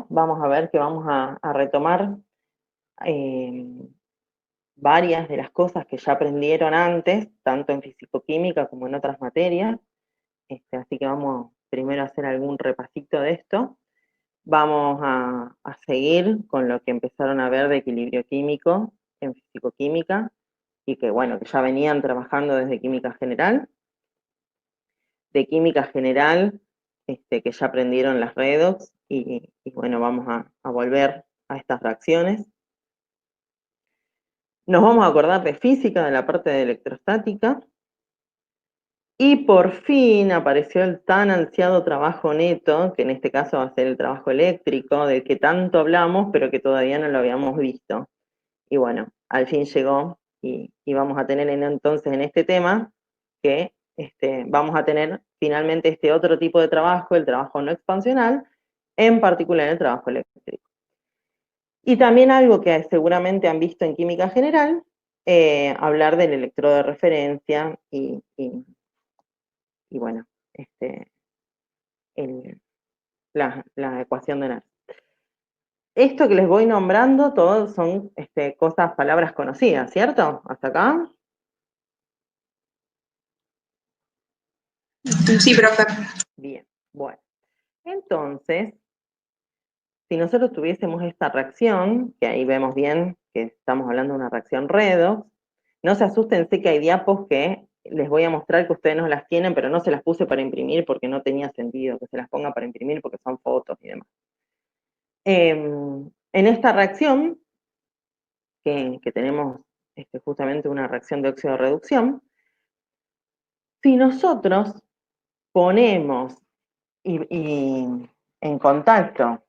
vamos a ver que vamos a retomar varias de las cosas que ya aprendieron antes, tanto en fisicoquímica como en otras materias. Así que vamos primero a hacer algún repasito de esto. Vamos a seguir con lo que empezaron a ver de equilibrio químico en fisicoquímica y que, bueno, que ya venían trabajando desde química general. De química general, que ya aprendieron las redox y bueno, vamos a volver a estas reacciones. Nos vamos a acordar de física, de la parte de electrostática. Y por fin apareció el tan ansiado trabajo neto, que en este caso va a ser el trabajo eléctrico, del que tanto hablamos, pero que todavía no lo habíamos visto. Y bueno, al fin llegó y vamos a tener entonces en este tema que vamos a tener finalmente este otro tipo de trabajo, el trabajo no expansional, en particular el trabajo eléctrico. Y también algo que seguramente han visto en química general, hablar del electrodo de referencia y bueno, la ecuación de Nernst. Esto que les voy nombrando, todos son cosas, palabras conocidas, ¿cierto? ¿Hasta acá? Sí, profe. Bien, bueno. Entonces, si nosotros tuviésemos esta reacción, que ahí vemos bien que estamos hablando de una reacción redox, no se asusten, sé que hay diapos que les voy a mostrar que ustedes no las tienen, pero no se las puse para imprimir porque no tenía sentido que se las ponga para imprimir porque son fotos y demás. En esta reacción, que tenemos justamente una reacción de óxido de reducción, si nosotros ponemos en contacto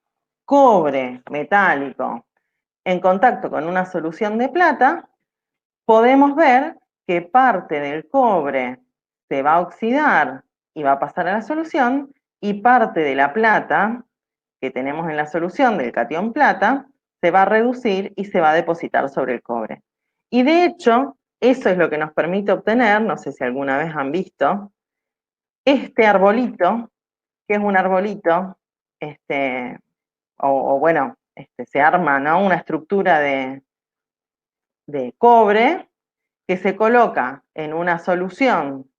cobre metálico en contacto con una solución de plata, podemos ver que parte del cobre se va a oxidar y va a pasar a la solución, y parte de la plata que tenemos en la solución del catión plata se va a reducir y se va a depositar sobre el cobre. Y de hecho, eso es lo que nos permite obtener, no sé si alguna vez han visto, este arbolito, que es un arbolito, bueno, se arma, ¿no?, una estructura de cobre que se coloca en una solución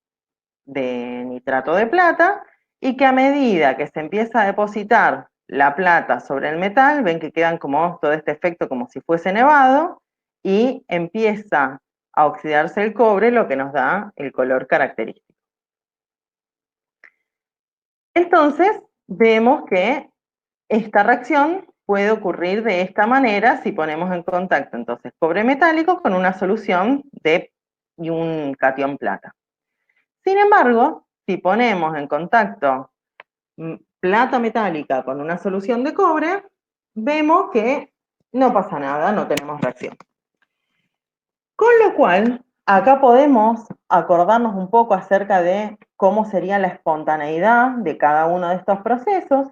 de nitrato de plata y que a medida que se empieza a depositar la plata sobre el metal, ven que quedan como todo este efecto como si fuese nevado y empieza a oxidarse el cobre, lo que nos da el color característico. Entonces, vemos que esta reacción puede ocurrir de esta manera si ponemos en contacto entonces cobre metálico con una solución y un catión plata. Sin embargo, si ponemos en contacto plata metálica con una solución de cobre, vemos que no pasa nada, no tenemos reacción. Con lo cual, acá podemos acordarnos un poco acerca de cómo sería la espontaneidad de cada uno de estos procesos.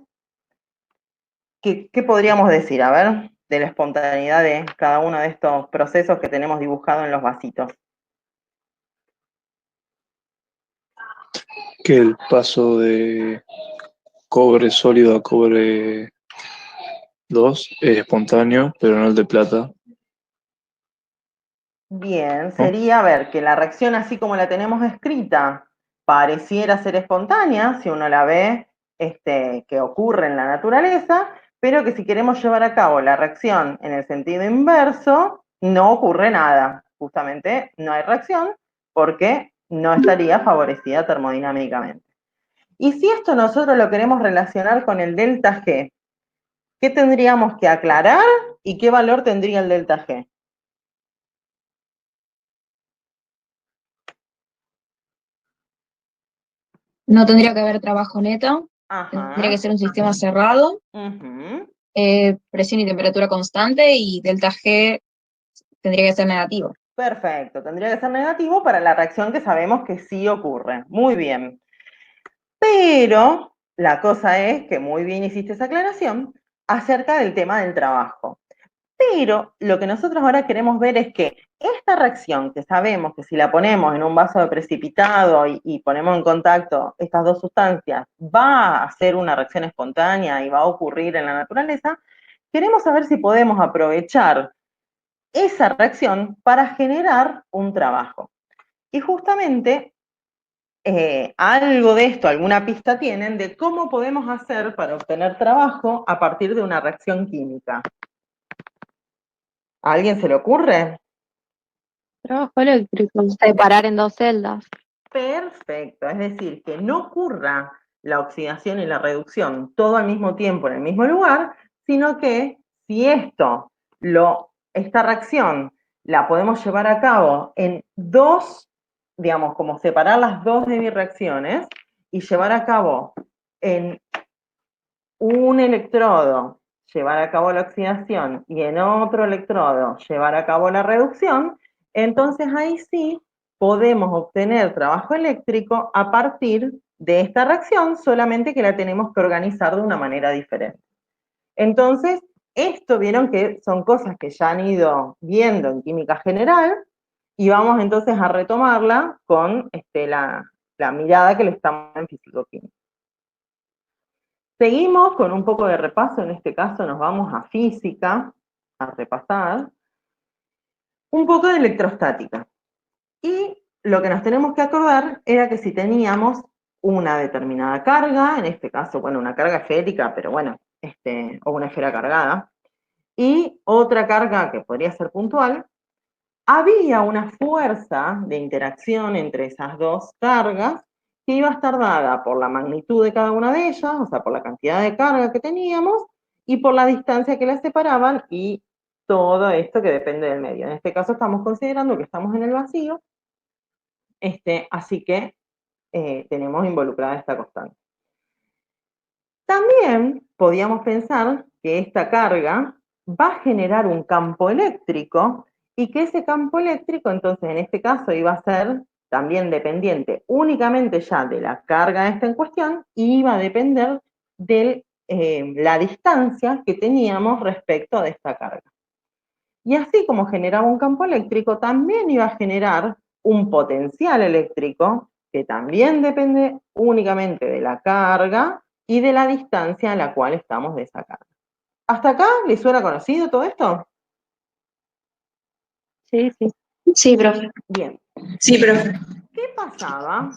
¿Qué podríamos decir, a ver, de la espontaneidad de cada uno de estos procesos que tenemos dibujado en los vasitos? Que el paso de cobre sólido a cobre 2 es espontáneo, pero no el de plata, Bien, ¿no? sería ver que la reacción así como la tenemos escrita pareciera ser espontánea, si uno la ve que ocurre en la naturaleza, pero que si queremos llevar a cabo la reacción en el sentido inverso, no ocurre nada. Justamente no hay reacción porque no estaría favorecida termodinámicamente. Y si esto nosotros lo queremos relacionar con el delta G, ¿qué tendríamos que aclarar y qué valor tendría el delta G? No tendría que haber trabajo neto, tendría que Ajá. ser un sistema cerrado, Uh-huh. presión y temperatura constante, y delta G tendría que ser negativo. Perfecto, tendría que ser negativo para la reacción que sabemos que sí ocurre. Muy bien. Pero la cosa es que muy bien hiciste esa aclaración acerca del tema del trabajo. Pero lo que nosotros ahora queremos ver es que esta reacción, que sabemos que si la ponemos en un vaso de precipitado y ponemos en contacto estas dos sustancias, va a ser una reacción espontánea y va a ocurrir en la naturaleza, queremos saber si podemos aprovechar esa reacción para generar un trabajo. Y justamente algo de esto, alguna pista tienen de cómo podemos hacer para obtener trabajo a partir de una reacción química. ¿A alguien se le ocurre? Trabajo eléctrico. Separar en dos celdas. Perfecto, es decir, que no ocurra la oxidación y la reducción todo al mismo tiempo en el mismo lugar, sino que si esta reacción la podemos llevar a cabo en dos, digamos, como separar las dos reacciones y llevar a cabo en un electrodo, llevar a cabo la oxidación y en otro electrodo llevar a cabo la reducción, entonces ahí sí podemos obtener trabajo eléctrico a partir de esta reacción, solamente que la tenemos que organizar de una manera diferente. Entonces, esto vieron que son cosas que ya han ido viendo en química general y vamos entonces a retomarla con la mirada que le estamos en físico-química. Seguimos con un poco de repaso, en este caso nos vamos a física, a repasar un poco de electrostática. Y lo que nos tenemos que acordar era que si teníamos una determinada carga, en este caso, bueno, una carga esférica, pero bueno, o una esfera cargada, y otra carga que podría ser puntual, había una fuerza de interacción entre esas dos cargas que iba a estar dada por la magnitud de cada una de ellas, o sea, por la cantidad de carga que teníamos, y por la distancia que las separaban, y todo esto que depende del medio. En este caso estamos considerando que estamos en el vacío, así que tenemos involucrada esta constante. También podíamos pensar que esta carga va a generar un campo eléctrico y que ese campo eléctrico, entonces en este caso iba a ser también dependiente únicamente ya de la carga esta en cuestión y iba a depender de la distancia que teníamos respecto de esta carga. Y así como generaba un campo eléctrico, también iba a generar un potencial eléctrico que también depende únicamente de la carga y de la distancia a la cual estamos de esa carga. ¿Hasta acá les suena conocido todo esto? Sí, sí. Sí, profe. Bien. Sí, profe. ¿Qué pasaba?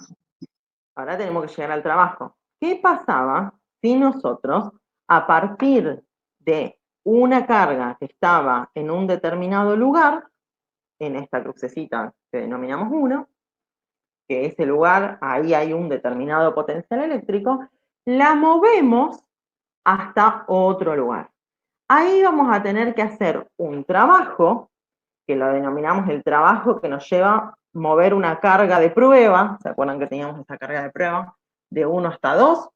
Ahora tenemos que llegar al trabajo. ¿Qué pasaba si nosotros, a partir de una carga que estaba en un determinado lugar, en esta crucecita que denominamos 1, que ese lugar, ahí hay un determinado potencial eléctrico, la movemos hasta otro lugar? Ahí vamos a tener que hacer un trabajo, que lo denominamos el trabajo que nos lleva a mover una carga de prueba, ¿se acuerdan que teníamos esa carga de prueba? De 1 hasta 2,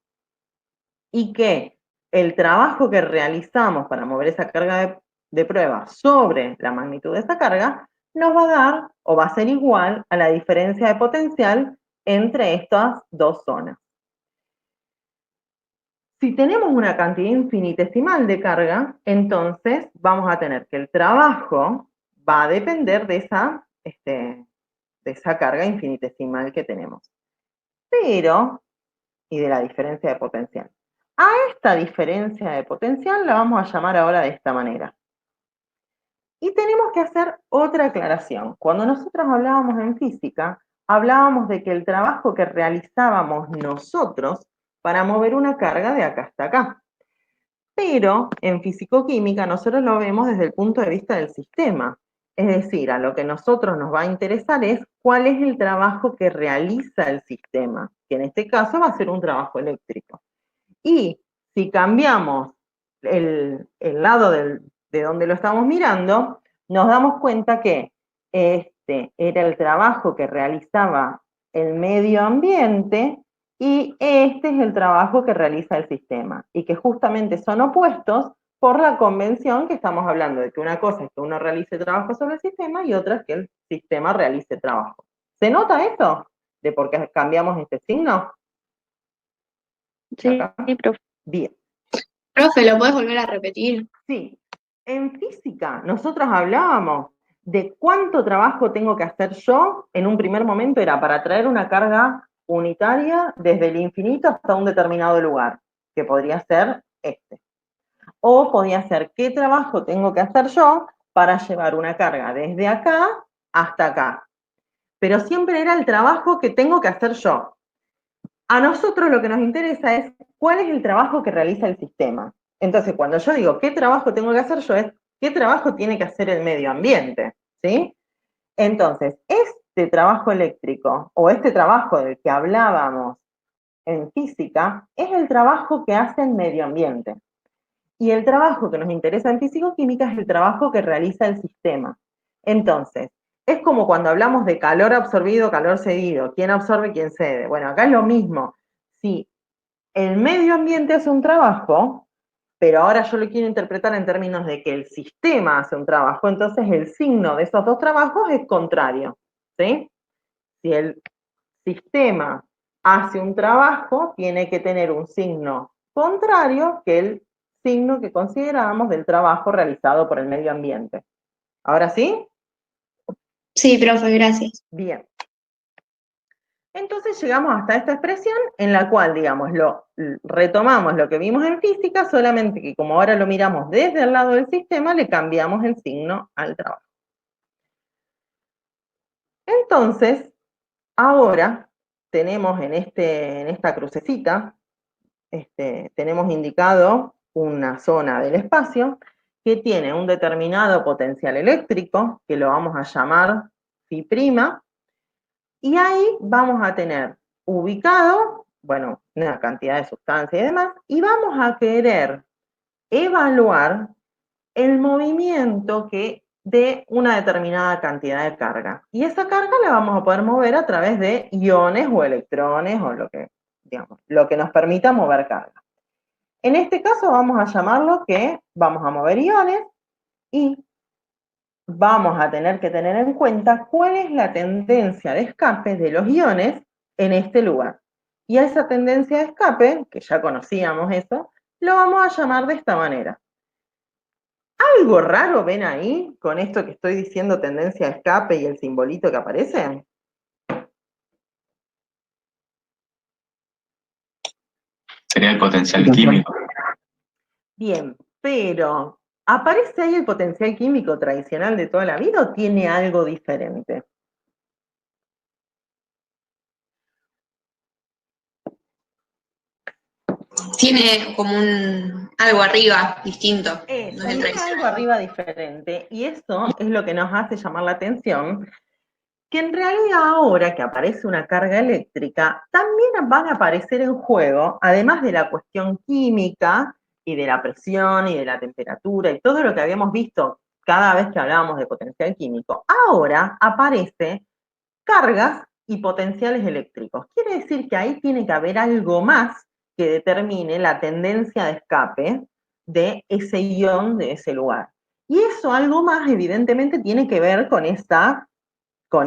y que el trabajo que realizamos para mover esa carga de prueba sobre la magnitud de esa carga nos va a dar o va a ser igual a la diferencia de potencial entre estas dos zonas. Si tenemos una cantidad infinitesimal de carga, entonces vamos a tener que el trabajo va a depender de esa carga infinitesimal que tenemos. Pero, y de la diferencia de potencial. A esta diferencia de potencial la vamos a llamar ahora de esta manera. Y tenemos que hacer otra aclaración. Cuando nosotros hablábamos en física, hablábamos de que el trabajo que realizábamos nosotros para mover una carga de acá hasta acá. Pero en fisicoquímica nosotros lo vemos desde el punto de vista del sistema. Es decir, a lo que nosotros nos va a interesar es cuál es el trabajo que realiza el sistema, que en este caso va a ser un trabajo eléctrico. Y si cambiamos el lado de donde lo estamos mirando, nos damos cuenta que este era el trabajo que realizaba el medio ambiente y este es el trabajo que realiza el sistema, y que justamente son opuestos por la convención que estamos hablando de que una cosa es que uno realice trabajo sobre el sistema y otra es que el sistema realice trabajo. ¿Se nota eso? ¿De por qué cambiamos este signo? Sí, Acá. profe. Bien. Profe, ¿lo puedes volver a repetir? Sí. En física, nosotros hablábamos de cuánto trabajo tengo que hacer yo, en un primer momento era para traer una carga unitaria desde el infinito hasta un determinado lugar, que podría ser este. O podía ser qué trabajo tengo que hacer yo para llevar una carga desde acá hasta acá. Pero siempre era el trabajo que tengo que hacer yo. A nosotros lo que nos interesa es cuál es el trabajo que realiza el sistema. Entonces, cuando yo digo qué trabajo tengo que hacer yo, es qué trabajo tiene que hacer el medio ambiente, ¿sí? Entonces, este trabajo eléctrico o este trabajo del que hablábamos en física es el trabajo que hace el medio ambiente. Y el trabajo que nos interesa en físico-química es el trabajo que realiza el sistema. Entonces, es como cuando hablamos de calor absorbido, calor cedido, quién absorbe, quién cede. Bueno, acá es lo mismo. Si el medio ambiente hace un trabajo, pero ahora yo lo quiero interpretar en términos de que el sistema hace un trabajo, entonces el signo de esos dos trabajos es contrario, ¿sí? Si el sistema hace un trabajo, tiene que tener un signo contrario que el signo que considerábamos del trabajo realizado por el medio ambiente. ¿Ahora sí? Sí, profe, gracias. Bien. Entonces llegamos hasta esta expresión en la cual, digamos, retomamos lo que vimos en física, solamente que como ahora lo miramos desde el lado del sistema, le cambiamos el signo al trabajo. Entonces, ahora tenemos en esta crucecita, tenemos indicado una zona del espacio que tiene un determinado potencial eléctrico, que lo vamos a llamar phi', y ahí vamos a tener ubicado, bueno, una cantidad de sustancia y demás, y vamos a querer evaluar el movimiento de una determinada cantidad de carga. Y esa carga la vamos a poder mover a través de iones o electrones o lo que nos permita mover carga. En este caso vamos a llamarlo que vamos a mover iones y vamos a tener que tener en cuenta cuál es la tendencia de escape de los iones en este lugar. Y a esa tendencia de escape, que ya conocíamos eso, lo vamos a llamar de esta manera. ¿Algo raro ven ahí con esto que estoy diciendo, tendencia de escape y el simbolito que aparece? Sería el potencial químico. Bien, pero ¿aparece ahí el potencial químico tradicional de toda la vida o tiene algo diferente? Tiene como algo arriba distinto. No es el Tiene tradicional. algo arriba diferente y eso es lo que nos hace llamar la atención, que en realidad ahora que aparece una carga eléctrica, también van a aparecer en juego, además de la cuestión química y de la presión y de la temperatura y todo lo que habíamos visto cada vez que hablábamos de potencial químico, ahora aparece cargas y potenciales eléctricos. Quiere decir que ahí tiene que haber algo más que determine la tendencia de escape de ese ion de ese lugar. Y eso algo más evidentemente tiene que ver con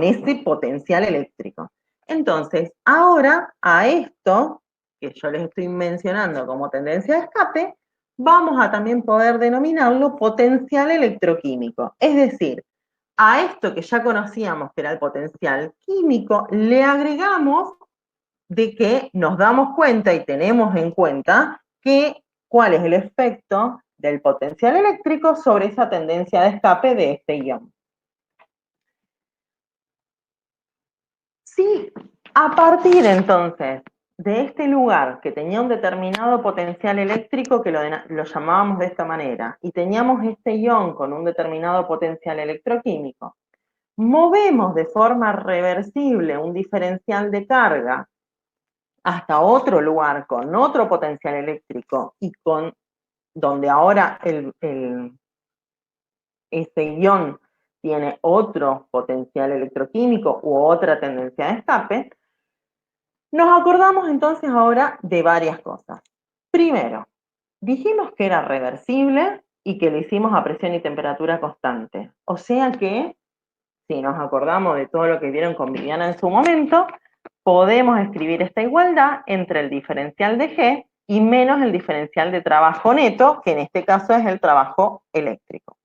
ese potencial eléctrico. Entonces, ahora a esto que yo les estoy mencionando como tendencia de escape, vamos a también poder denominarlo potencial electroquímico. Es decir, a esto que ya conocíamos que era el potencial químico, le agregamos de que nos damos cuenta y tenemos en cuenta cuál es el efecto del potencial eléctrico sobre esa tendencia de escape de este ion. Si a partir entonces de este lugar que tenía un determinado potencial eléctrico que lo llamábamos de esta manera y teníamos este ion con un determinado potencial electroquímico, movemos de forma reversible un diferencial de carga hasta otro lugar con otro potencial eléctrico y donde ahora ese ion tiene otro potencial electroquímico u otra tendencia de escape, nos acordamos entonces ahora de varias cosas. Primero, dijimos que era reversible y que lo hicimos a presión y temperatura constante. O sea que, si nos acordamos de todo lo que vieron con Viviana en su momento, podemos escribir esta igualdad entre el diferencial de G y menos el diferencial de trabajo neto, que en este caso es el trabajo eléctrico.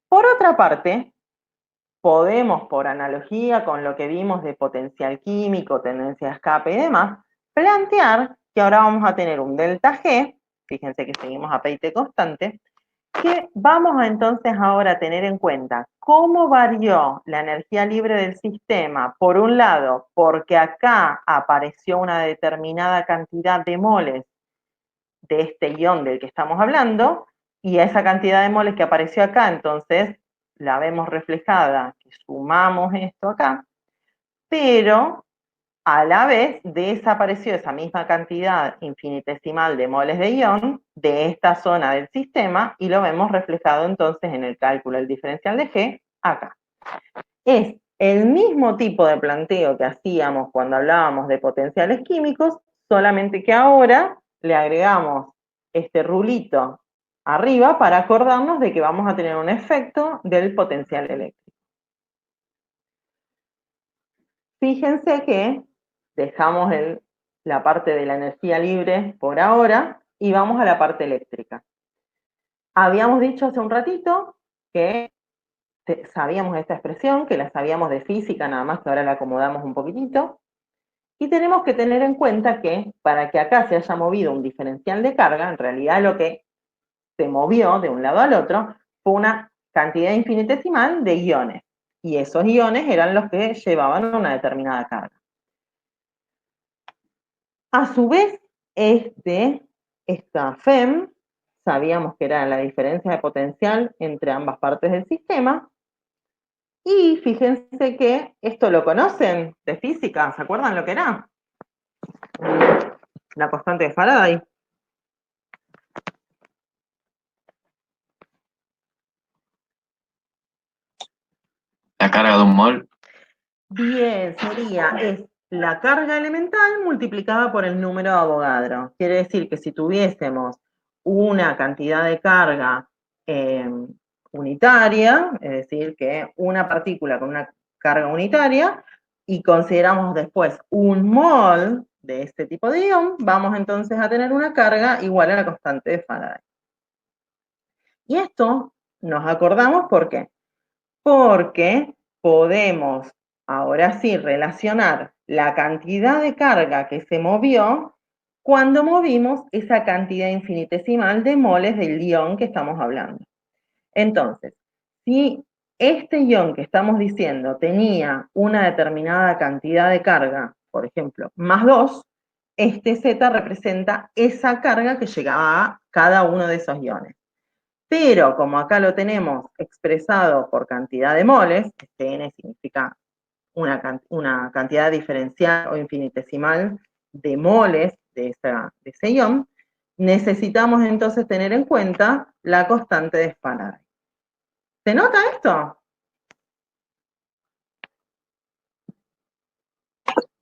Por otra parte, podemos, por analogía con lo que vimos de potencial químico, tendencia de escape y demás, plantear que ahora vamos a tener un delta G, fíjense que seguimos a P constante, que vamos a entonces ahora a tener en cuenta cómo varió la energía libre del sistema, por un lado, porque acá apareció una determinada cantidad de moles de este ion del que estamos hablando, y a esa cantidad de moles que apareció acá, entonces la vemos reflejada, que sumamos esto acá, pero a la vez desapareció esa misma cantidad infinitesimal de moles de ion de esta zona del sistema y lo vemos reflejado entonces en el cálculo del diferencial de G acá. Es el mismo tipo de planteo que hacíamos cuando hablábamos de potenciales químicos, solamente que ahora le agregamos este rulito arriba para acordarnos de que vamos a tener un efecto del potencial eléctrico. Fíjense que dejamos la parte de la energía libre por ahora y vamos a la parte eléctrica. Habíamos dicho hace un ratito que sabíamos esta expresión, que la sabíamos de física, nada más que ahora la acomodamos un poquitito. Y tenemos que tener en cuenta que para que acá se haya movido un diferencial de carga, en realidad lo que se movió de un lado al otro fue una cantidad infinitesimal de iones. Y esos iones eran los que llevaban una determinada carga. A su vez, esta FEM, sabíamos que era la diferencia de potencial entre ambas partes del sistema, y fíjense que esto lo conocen de física, ¿se acuerdan lo que era? La constante de Faraday. La carga de un mol. Bien, es la carga elemental multiplicada por el número de Avogadro. Quiere decir que si tuviésemos una cantidad de carga unitaria, es decir, que una partícula con una carga unitaria, y consideramos después un mol de este tipo de ion, vamos entonces a tener una carga igual a la constante de Faraday. Y esto nos acordamos, ¿por qué? Porque podemos ahora sí relacionar la cantidad de carga que se movió cuando movimos esa cantidad infinitesimal de moles del ion que estamos hablando. Entonces, si este ion que estamos diciendo tenía una determinada cantidad de carga, por ejemplo, más 2, este Z representa esa carga que llegaba a cada uno de esos iones. Pero como acá lo tenemos expresado por cantidad de moles, este N significa una cantidad diferencial o infinitesimal de moles de ese ion, necesitamos entonces tener en cuenta la constante de Faraday. ¿Se nota esto?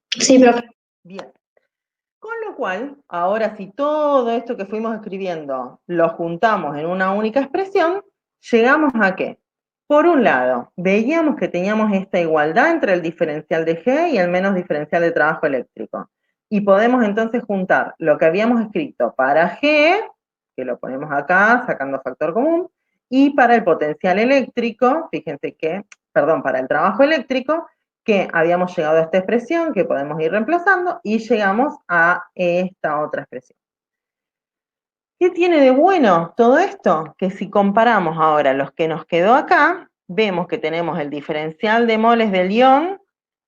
Sí, profe. Bien. Con lo cual, ahora si todo esto que fuimos escribiendo lo juntamos en una única expresión, llegamos a ¿qué? Por un lado, veíamos que teníamos esta igualdad entre el diferencial de G y el menos diferencial de trabajo eléctrico. Y podemos entonces juntar lo que habíamos escrito para G, que lo ponemos acá sacando factor común, y para el potencial eléctrico, fíjense que, perdón, para el trabajo eléctrico, que habíamos llegado a esta expresión, que podemos ir reemplazando, y llegamos a esta otra expresión. ¿Qué tiene de bueno todo esto? Que si comparamos ahora los que nos quedó acá, vemos que tenemos el diferencial de moles del ion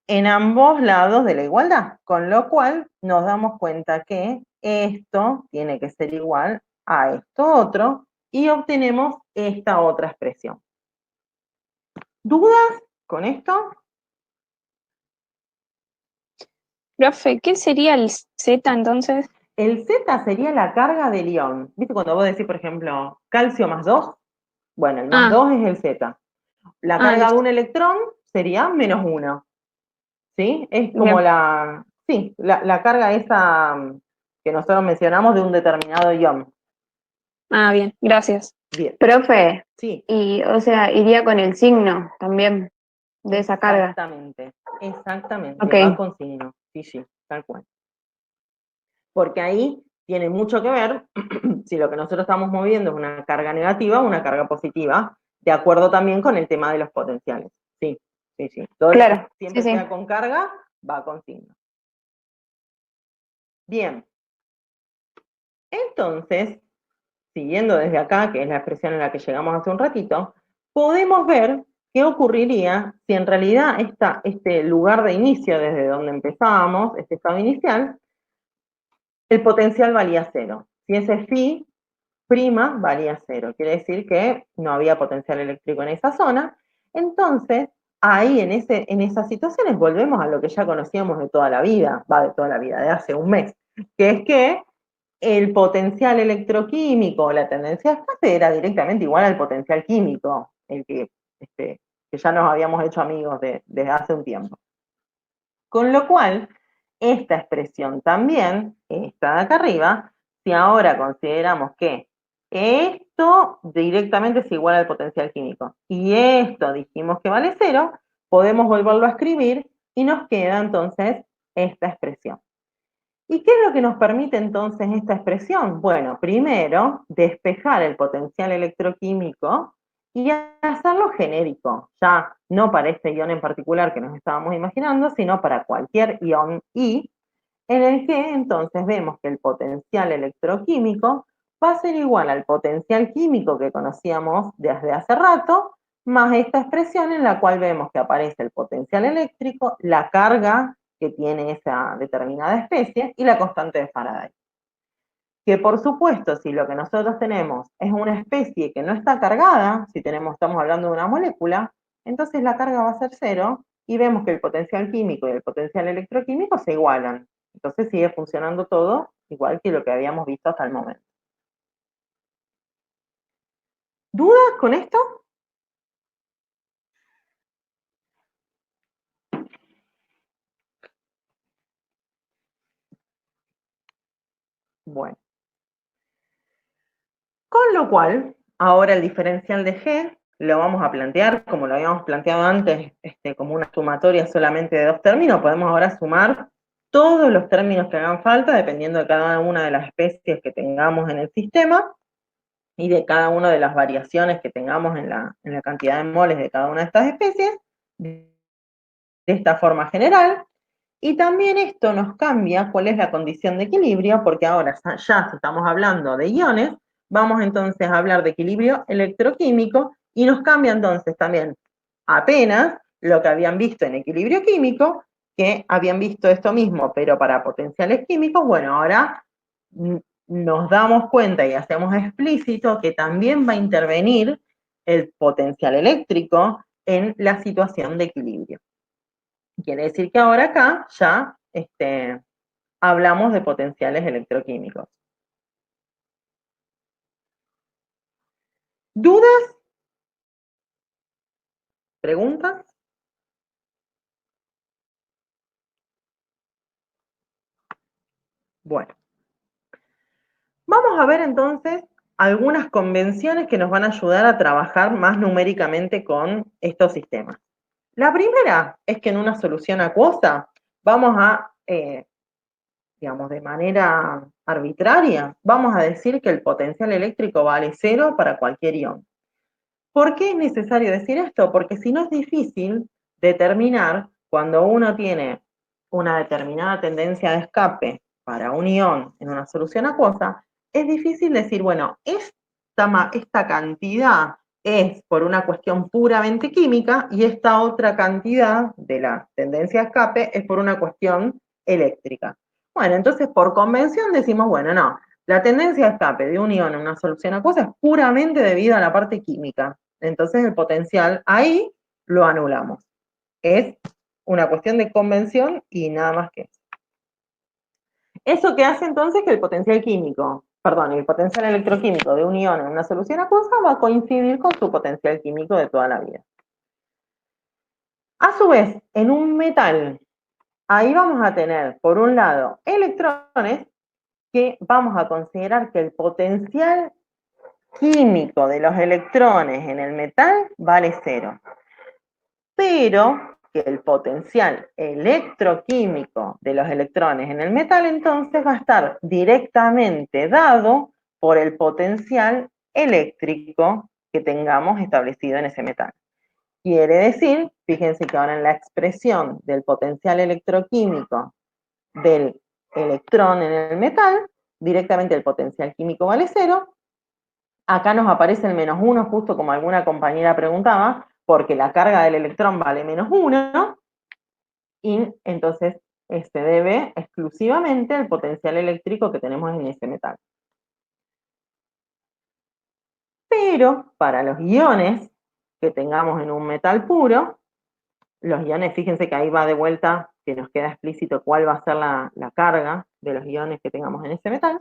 en ambos lados de la igualdad, con lo cual nos damos cuenta que esto tiene que ser igual a esto otro, y obtenemos esta otra expresión. ¿Dudas con esto? Profe, ¿qué sería el Z entonces? El Z sería la carga del ion. ¿Viste cuando vos decís, por ejemplo, calcio más 2? Bueno, el más 2 es el Z. La carga de listo. un electrón sería menos 1. ¿Sí? Es como Bien. la carga esa que nosotros mencionamos de un determinado ion. Bien, gracias. Bien. Profe, Sí. y o sea, iría con el signo también de esa carga. Exactamente, Ok. va con signo. Sí, tal cual. porque ahí tiene mucho que ver si lo que nosotros estamos moviendo es una carga negativa o una carga positiva, de acuerdo también con el tema de los potenciales. Sí, sí, sí. Todo Claro, lo que siempre sí, sí. sea con carga, va con signo. Bien. Entonces, siguiendo desde acá, que es la expresión en la que llegamos hace un ratito, podemos ver qué ocurriría si en realidad este lugar de inicio, desde donde empezábamos, este estado inicial, el potencial valía 0. Si ese phi prima valía 0, quiere decir que no había potencial eléctrico en esa zona. Entonces, ahí en esas situaciones volvemos a lo que ya conocíamos de toda la vida, de hace un mes, que es que el potencial electroquímico o la tendencia de escape era directamente igual al potencial químico, el que ya nos habíamos hecho amigos desde hace un tiempo. Con lo cual, esta expresión también, esta de acá arriba, si ahora consideramos que esto directamente es igual al potencial químico y esto dijimos que vale 0, podemos volverlo a escribir y nos queda entonces esta expresión. ¿Y qué es lo que nos permite entonces esta expresión? Bueno, primero, despejar el potencial electroquímico y hacerlo genérico, ya no para este ion en particular que nos estábamos imaginando, sino para cualquier ion I, en el que entonces vemos que el potencial electroquímico va a ser igual al potencial químico que conocíamos desde hace rato, más esta expresión en la cual vemos que aparece el potencial eléctrico, la carga que tiene esa determinada especie y la constante de Faraday. Que por supuesto, si lo que nosotros tenemos es una especie que no está cargada, si estamos hablando de una molécula, entonces la carga va a ser 0 y vemos que el potencial químico y el potencial electroquímico se igualan. Entonces sigue funcionando todo igual que lo que habíamos visto hasta el momento. ¿Dudas con esto? Bueno. Con lo cual, ahora el diferencial de G lo vamos a plantear como lo habíamos planteado antes, como una sumatoria solamente de 2 términos. Podemos ahora sumar todos los términos que hagan falta, dependiendo de cada una de las especies que tengamos en el sistema y de cada una de las variaciones que tengamos en la cantidad de moles de cada una de estas especies, de esta forma general. Y también esto nos cambia cuál es la condición de equilibrio, porque ahora ya si estamos hablando de iones, vamos entonces a hablar de equilibrio electroquímico y nos cambia entonces también apenas lo que habían visto en equilibrio químico, que habían visto esto mismo, pero para potenciales químicos. Bueno, ahora nos damos cuenta y hacemos explícito que también va a intervenir el potencial eléctrico en la situación de equilibrio. Quiere decir que ahora acá ya hablamos de potenciales electroquímicos. ¿Dudas? ¿Preguntas? Bueno. Vamos a ver entonces algunas convenciones que nos van a ayudar a trabajar más numéricamente con estos sistemas. La primera es que en una solución acuosa vamos a, digamos, de manera arbitraria, vamos a decir que el potencial eléctrico vale 0 para cualquier ion. ¿Por qué es necesario decir esto? Porque si no es difícil determinar cuando uno tiene una determinada tendencia de escape para un ion en una solución acuosa, es difícil decir, bueno, esta cantidad es por una cuestión puramente química y esta otra cantidad de la tendencia de escape es por una cuestión eléctrica. Bueno, entonces por convención decimos, bueno, no, la tendencia de escape de un ion en una solución acuosa es puramente debido a la parte química. Entonces el potencial ahí lo anulamos. Es una cuestión de convención y nada más que eso. Eso que hace entonces que el potencial electroquímico de un ion en una solución acuosa va a coincidir con su potencial químico de toda la vida. A su vez, en un metal, ahí vamos a tener, por un lado, electrones, que vamos a considerar que el potencial químico de los electrones en el metal vale 0. Pero que el potencial electroquímico de los electrones en el metal entonces va a estar directamente dado por el potencial eléctrico que tengamos establecido en ese metal. Quiere decir, fíjense que ahora en la expresión del potencial electroquímico del electrón en el metal, directamente el potencial químico vale 0. Acá nos aparece el -1, justo como alguna compañera preguntaba, porque la carga del electrón vale -1, y entonces se debe exclusivamente al potencial eléctrico que tenemos en ese metal. Pero para los iones que tengamos en un metal puro, los iones, fíjense que ahí va de vuelta, que nos queda explícito cuál va a ser la carga de los iones que tengamos en ese metal.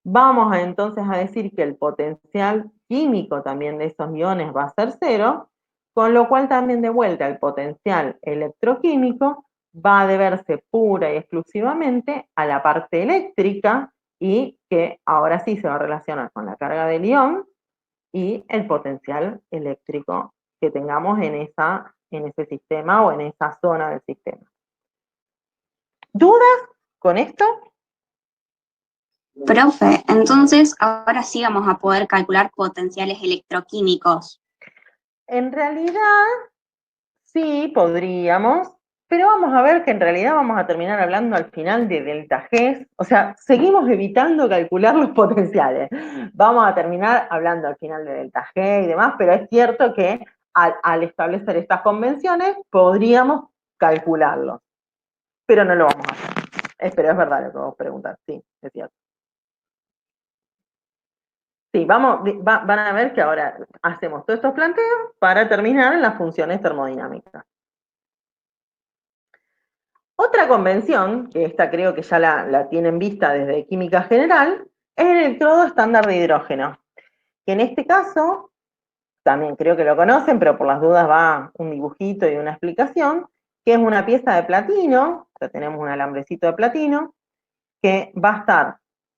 Vamos entonces a decir que el potencial químico también de esos iones va a ser 0, con lo cual también de vuelta el potencial electroquímico va a deberse pura y exclusivamente a la parte eléctrica y que ahora sí se va a relacionar con la carga del ion y el potencial eléctrico que tengamos en ese sistema o en esa zona del sistema. ¿Dudas con esto? Profe, entonces ahora sí vamos a poder calcular potenciales electroquímicos. En realidad, sí, podríamos, pero vamos a ver que en realidad vamos a terminar hablando al final de delta G, o sea, seguimos evitando calcular los potenciales. Vamos a terminar hablando al final de delta G y demás, pero es cierto que al establecer estas convenciones podríamos calcularlos, pero no lo vamos a hacer. Pero es verdad lo que vos preguntás, sí, es cierto. Sí, van a ver que ahora hacemos todos estos planteos para terminar en las funciones termodinámicas. Otra convención, que esta creo que ya la tienen vista desde química general, es el electrodo estándar de hidrógeno, que en este caso, también creo que lo conocen, pero por las dudas va un dibujito y una explicación, que es una pieza de platino, o sea, tenemos un alambrecito de platino, que va a estar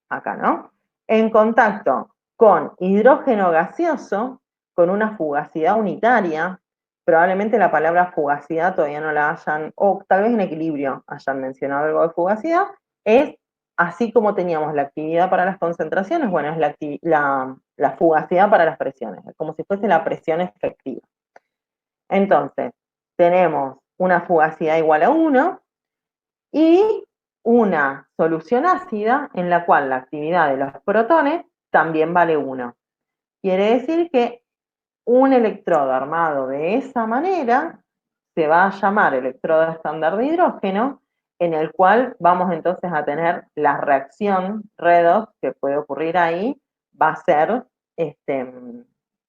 acá, ¿no? En contacto con hidrógeno gaseoso, con una fugacidad unitaria, probablemente la palabra fugacidad todavía no la hayan, o tal vez en equilibrio hayan mencionado algo de fugacidad, es así como teníamos la actividad para las concentraciones, bueno, es la fugacidad para las presiones, como si fuese la presión efectiva. Entonces, tenemos una fugacidad igual a 1 y una solución ácida en la cual la actividad de los protones también vale 1. Quiere decir que un electrodo armado de esa manera se va a llamar electrodo estándar de hidrógeno, en el cual vamos entonces a tener la reacción redox que puede ocurrir ahí, va a ser,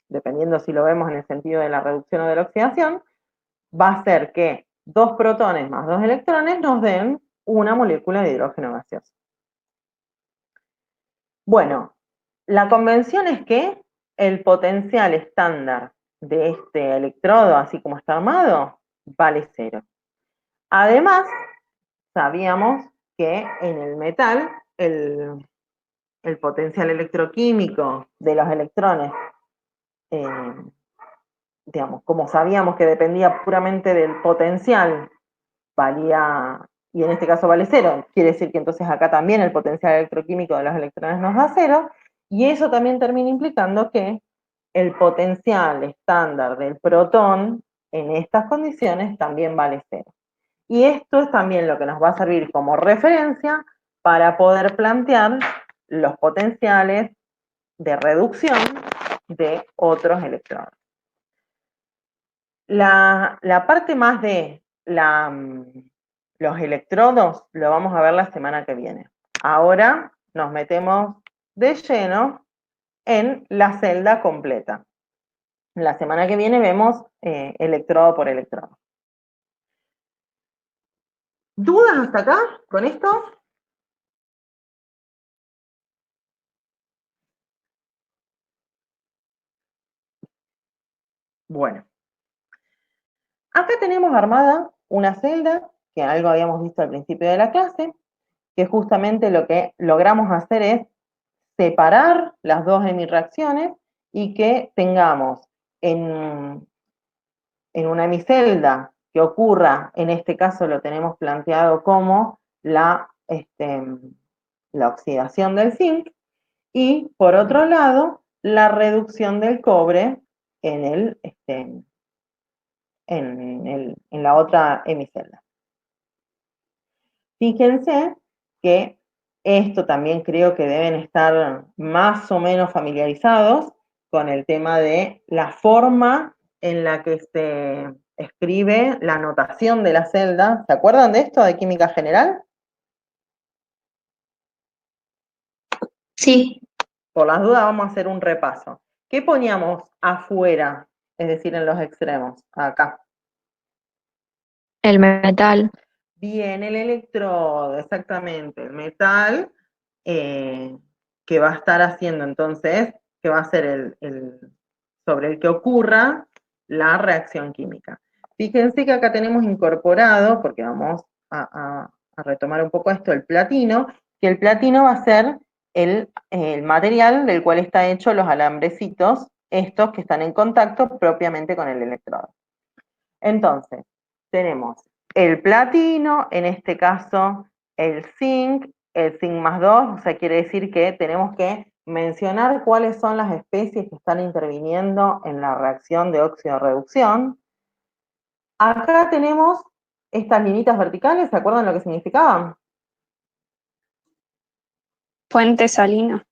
dependiendo si lo vemos en el sentido de la reducción o de la oxidación, va a ser que 2 protones más 2 electrones nos den una molécula de hidrógeno gaseoso. Bueno, la convención es que el potencial estándar de este electrodo, así como está armado, vale 0. Además, sabíamos que en el metal el potencial electroquímico de los electrones, digamos, como sabíamos que dependía puramente del potencial, valía, y en este caso vale 0, quiere decir que entonces acá también el potencial electroquímico de los electrones nos da 0, y eso también termina implicando que el potencial estándar del protón en estas condiciones también vale 0. Y esto es también lo que nos va a servir como referencia para poder plantear los potenciales de reducción de otros electrones. La parte más de los electrodos lo vamos a ver la semana que viene. Ahora nos metemos de lleno en la celda completa. La semana que viene vemos electrodo por electrodo. ¿Dudas hasta acá con esto? Bueno. Acá tenemos armada una celda, que algo habíamos visto al principio de la clase, que justamente lo que logramos hacer es separar las dos hemireacciones y que tengamos en una hemicelda, que ocurra, en este caso lo tenemos planteado como la oxidación del zinc, y por otro lado, la reducción del cobre en la otra hemicelda. Fíjense que esto también creo que deben estar más o menos familiarizados con el tema de la forma en la que se escribe la notación de la celda. ¿Se acuerdan de esto, de química general? Sí, Por las dudas vamos a hacer un repaso. ¿Qué poníamos afuera, es decir, en los extremos? Acá. El metal. Bien, el electrodo, exactamente, el metal que va a estar haciendo entonces, que va a ser sobre el que ocurra la reacción química. Fíjense que acá tenemos incorporado, porque vamos a retomar un poco esto, el platino, que el platino va a ser el material del cual está hecho los alambrecitos, estos que están en contacto propiamente con el electrodo. Entonces, tenemos el platino, en este caso el zinc más 2, o sea, quiere decir que tenemos que mencionar cuáles son las especies que están interviniendo en la reacción de óxido-reducción. Acá tenemos estas linitas verticales, ¿se acuerdan lo que significaban? Fuente salina.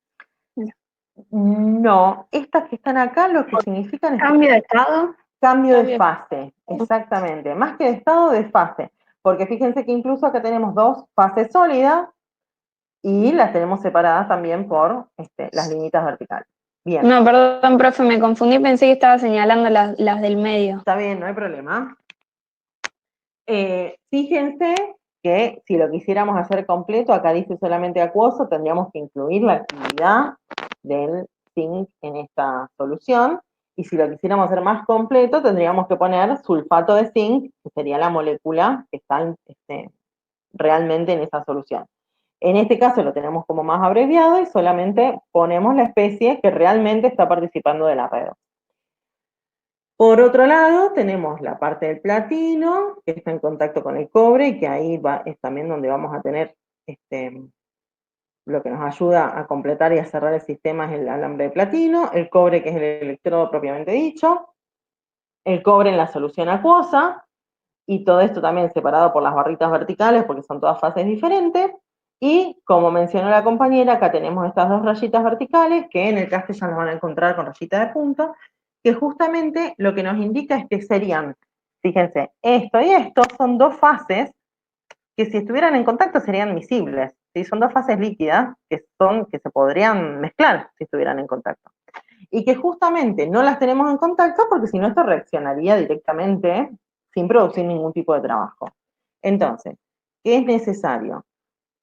No, estas que están acá lo que significan es Cambio de estado. cambio de fase, exactamente, más que de estado, de fase, porque fíjense que incluso acá tenemos dos fases sólidas y las tenemos separadas también por las linitas verticales. Bien. No, perdón, profe, me confundí, pensé que estaba señalando las del medio. Está bien, no hay problema. Fíjense que si lo quisiéramos hacer completo, acá dice solamente acuoso, tendríamos que incluir la actividad del zinc en esta solución. Y si lo quisiéramos hacer más completo, tendríamos que poner sulfato de zinc, que sería la molécula que está realmente en esa solución. En este caso lo tenemos como más abreviado y solamente ponemos la especie que realmente está participando de la red. Por otro lado, tenemos la parte del platino, que está en contacto con el cobre, y que ahí es también donde vamos a tener lo que nos ayuda a completar y a cerrar el sistema es el alambre de platino, el cobre, que es el electrodo propiamente dicho, el cobre en la solución acuosa, y todo esto también separado por las barritas verticales, porque son todas fases diferentes, y como mencionó la compañera, acá tenemos estas dos rayitas verticales, que en el castellano las van a encontrar con rayita de punto, que justamente lo que nos indica es que serían, fíjense, esto y esto son dos fases que si estuvieran en contacto serían miscibles, ¿sí? Son dos fases líquidas que se podrían mezclar si estuvieran en contacto. Y que justamente no las tenemos en contacto porque si no esto reaccionaría directamente sin producir ningún tipo de trabajo. Entonces, ¿qué es necesario?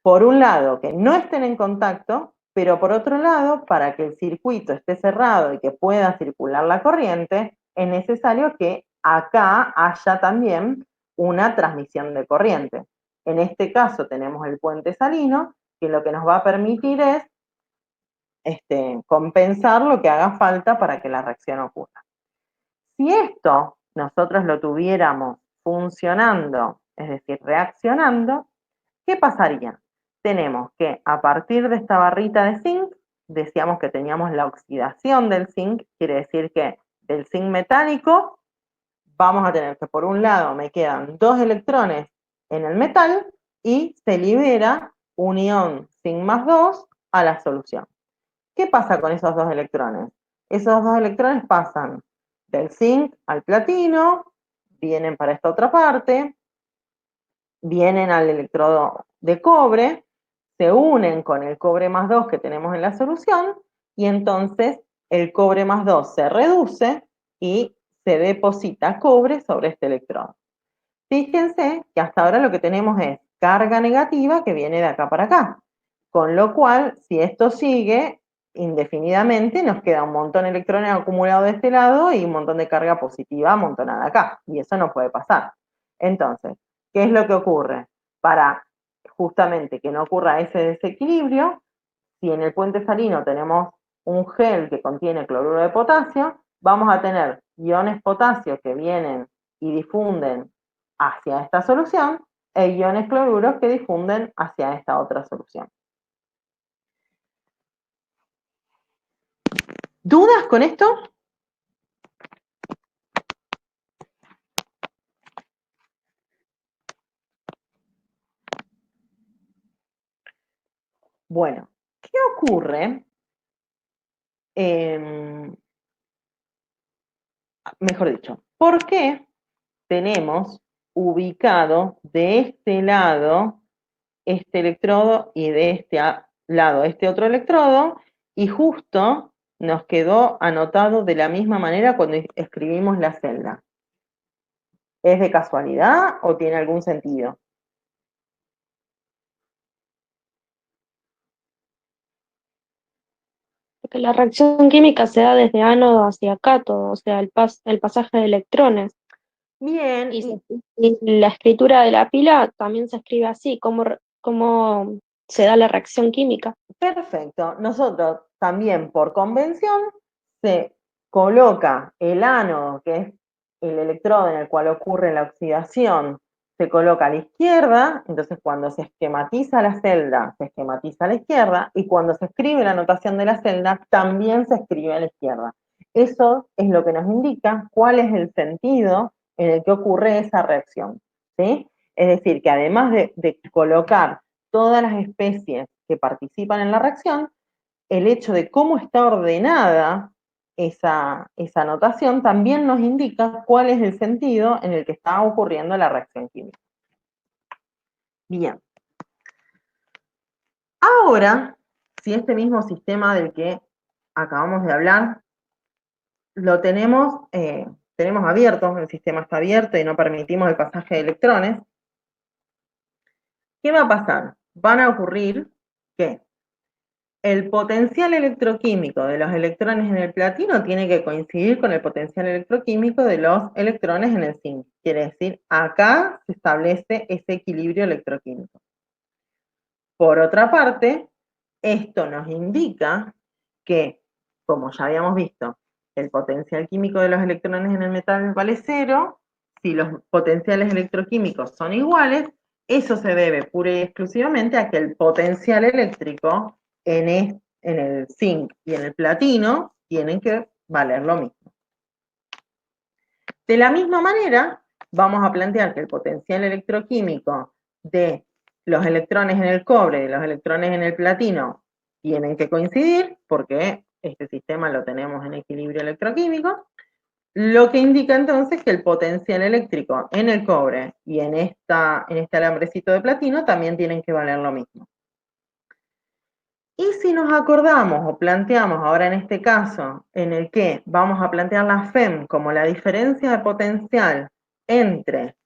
Por un lado, que no estén en contacto, pero por otro lado, para que el circuito esté cerrado y que pueda circular la corriente, es necesario que acá haya también una transmisión de corriente. En este caso tenemos el puente salino, que lo que nos va a permitir es compensar lo que haga falta para que la reacción ocurra. Si esto nosotros lo tuviéramos funcionando, es decir, reaccionando, ¿qué pasaría? Tenemos que a partir de esta barrita de zinc, decíamos que teníamos la oxidación del zinc, quiere decir que del zinc metálico vamos a tener que por un lado me quedan 2 electrones en el metal y se libera un ion zinc más 2 a la solución. ¿Qué pasa con esos 2 electrones? Esos 2 electrones pasan del zinc al platino, vienen para esta otra parte, vienen al electrodo de cobre, se unen con el cobre más 2 que tenemos en la solución, y entonces el cobre más 2 se reduce y se deposita cobre sobre este electrón. Fíjense que hasta ahora lo que tenemos es carga negativa que viene de acá para acá, con lo cual, si esto sigue indefinidamente, nos queda un montón de electrones acumulados de este lado y un montón de carga positiva amontonada acá, y eso no puede pasar. Entonces, ¿qué es lo que ocurre? Para justamente que no ocurra ese desequilibrio, si en el puente salino tenemos un gel que contiene cloruro de potasio, vamos a tener iones potasio que vienen y difunden hacia esta solución e iones cloruros que difunden hacia esta otra solución. ¿Dudas con esto? Bueno, ¿qué ocurre? Mejor dicho, ¿por qué tenemos ubicado de este lado este electrodo y de este lado este otro electrodo? Y justo nos quedó anotado de la misma manera cuando escribimos la celda. ¿Es de casualidad o tiene algún sentido? Porque la reacción química se da desde ánodo hacia cátodo, o sea, el pasaje de electrones. Bien, Y la escritura de la pila también se escribe así, cómo se da la reacción química. perfecto. Nosotros también por convención se coloca el ánodo, que es el electrodo en el cual ocurre la oxidación, se coloca a la izquierda, entonces cuando se esquematiza la celda, se esquematiza a la izquierda, y cuando se escribe la notación de la celda, también se escribe a la izquierda. Eso es lo que nos indica cuál es el sentido en el que ocurre esa reacción, ¿sí? Es decir, que además de colocar todas las especies que participan en la reacción, el hecho de cómo está ordenada esa notación también nos indica cuál es el sentido en el que está ocurriendo la reacción química. Bien. Ahora, si este mismo sistema del que acabamos de hablar, lo tenemos abierto, el sistema está abierto y no permitimos el pasaje de electrones, ¿qué va a pasar? Van a ocurrir que el potencial electroquímico de los electrones en el platino tiene que coincidir con el potencial electroquímico de los electrones en el zinc. Quiere decir, acá se establece ese equilibrio electroquímico. Por otra parte, esto nos indica que, como ya habíamos visto, el potencial químico de los electrones en el metal vale 0. Si los potenciales electroquímicos son iguales, eso se debe pura y exclusivamente a que el potencial eléctrico en el zinc y en el platino tienen que valer lo mismo. De la misma manera, vamos a plantear que el potencial electroquímico de los electrones en el cobre y los electrones en el platino tienen que coincidir, porque este sistema lo tenemos en equilibrio electroquímico, lo que indica entonces que el potencial eléctrico en el cobre y en este alambrecito de platino también tienen que valer lo mismo. Y si nos acordamos o planteamos ahora en este caso en el que vamos a plantear la FEM como la diferencia de potencial entre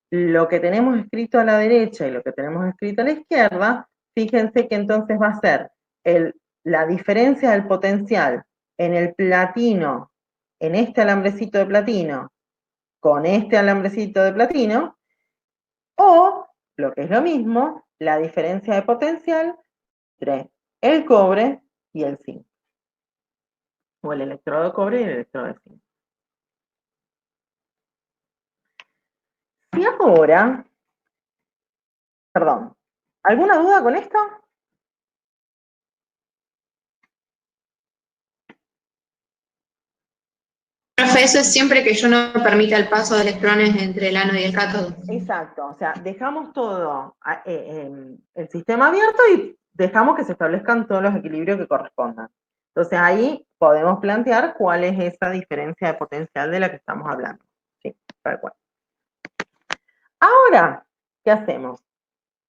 lo que tenemos escrito a la derecha y lo que tenemos escrito a la izquierda, fíjense que entonces va a ser la diferencia del potencial en el platino, en este alambrecito de platino, con este alambrecito de platino, o, lo que es lo mismo, la diferencia de potencial entre el cobre y el zinc, o el electrodo de cobre y el electrodo de zinc. Si ahora, perdón, ¿alguna duda con esto? Profe, eso es siempre que yo no permita el paso de electrones entre el ánodo y el cátodo. Exacto, o sea, dejamos todo el sistema abierto y dejamos que se establezcan todos los equilibrios que correspondan. Entonces ahí podemos plantear cuál es esa diferencia de potencial de la que estamos hablando. Sí, tal cual. Ahora, ¿qué hacemos?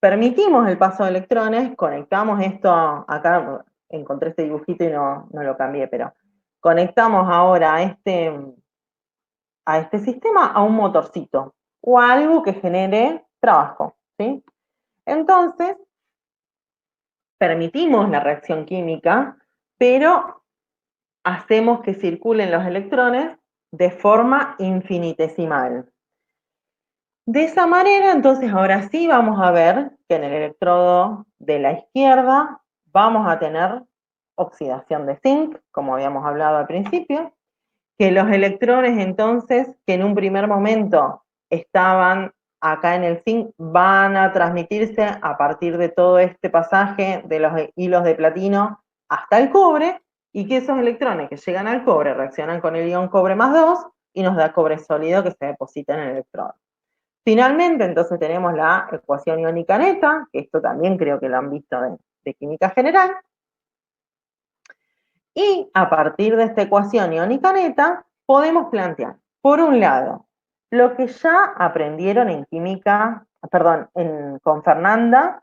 Permitimos el paso de electrones, conectamos esto, acá encontré este dibujito y no lo cambié, pero conectamos ahora a este sistema a un motorcito o a algo que genere trabajo, ¿sí? Entonces, permitimos la reacción química, pero hacemos que circulen los electrones de forma infinitesimal. De esa manera, entonces, ahora sí vamos a ver que en el electrodo de la izquierda vamos a tener oxidación de zinc, como habíamos hablado al principio, que los electrones entonces, que en un primer momento estaban acá en el zinc van a transmitirse a partir de todo este pasaje de los hilos de platino hasta el cobre, y que esos electrones que llegan al cobre reaccionan con el ion cobre más 2 y nos da cobre sólido que se deposita en el electrodo. Finalmente, entonces tenemos la ecuación iónica neta, que esto también creo que lo han visto de química general. Y a partir de esta ecuación iónica neta, podemos plantear, por un lado, lo que ya aprendieron en química, perdón, con Fernanda,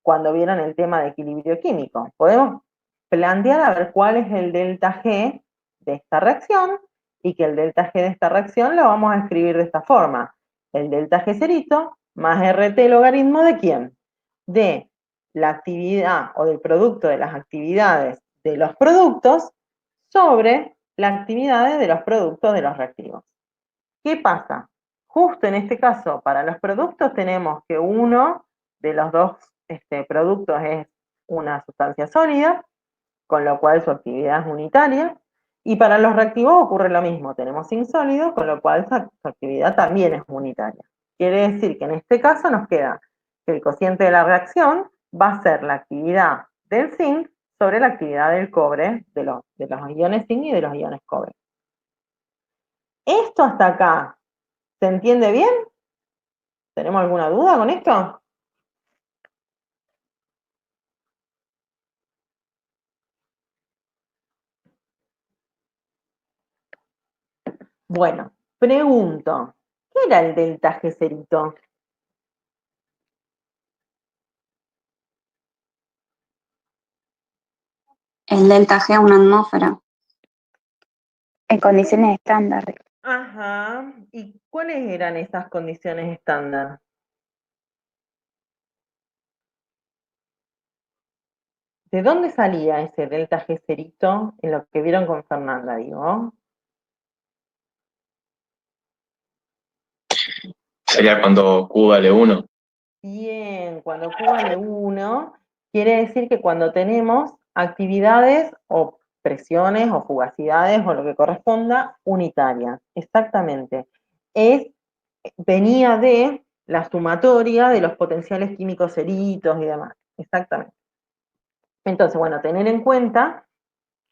cuando vieron el tema de equilibrio químico. Podemos plantear a ver cuál es el delta G de esta reacción, y que el delta G de esta reacción lo vamos a escribir de esta forma. El delta G cerito más RT logaritmo ¿de quién? De la actividad o del producto de las actividades de los productos sobre las actividades de los productos de los reactivos. ¿Qué pasa? Justo en este caso, para los productos tenemos que uno de los dos productos es una sustancia sólida, con lo cual su actividad es unitaria, y para los reactivos ocurre lo mismo, tenemos insólido, con lo cual su actividad también es unitaria. Quiere decir que en este caso nos queda que el cociente de la reacción va a ser la actividad del zinc sobre la actividad del cobre, de los iones zinc y de los iones cobre. ¿Esto hasta acá se entiende bien? ¿Tenemos alguna duda con esto? Bueno, pregunto, ¿qué era el delta G cerito? El delta G a una atmósfera. En condiciones estándar. Ajá, ¿y cuáles eran esas condiciones estándar? ¿De dónde salía ese delta G cerito en lo que vieron con Fernanda, digo? Sería cuando Q vale 1. Bien, cuando Q vale 1, quiere decir que cuando tenemos actividades o presiones o fugacidades o lo que corresponda unitarias. Exactamente. Venía de la sumatoria de los potenciales químicos ceritos y demás. Exactamente. Entonces, bueno, tener en cuenta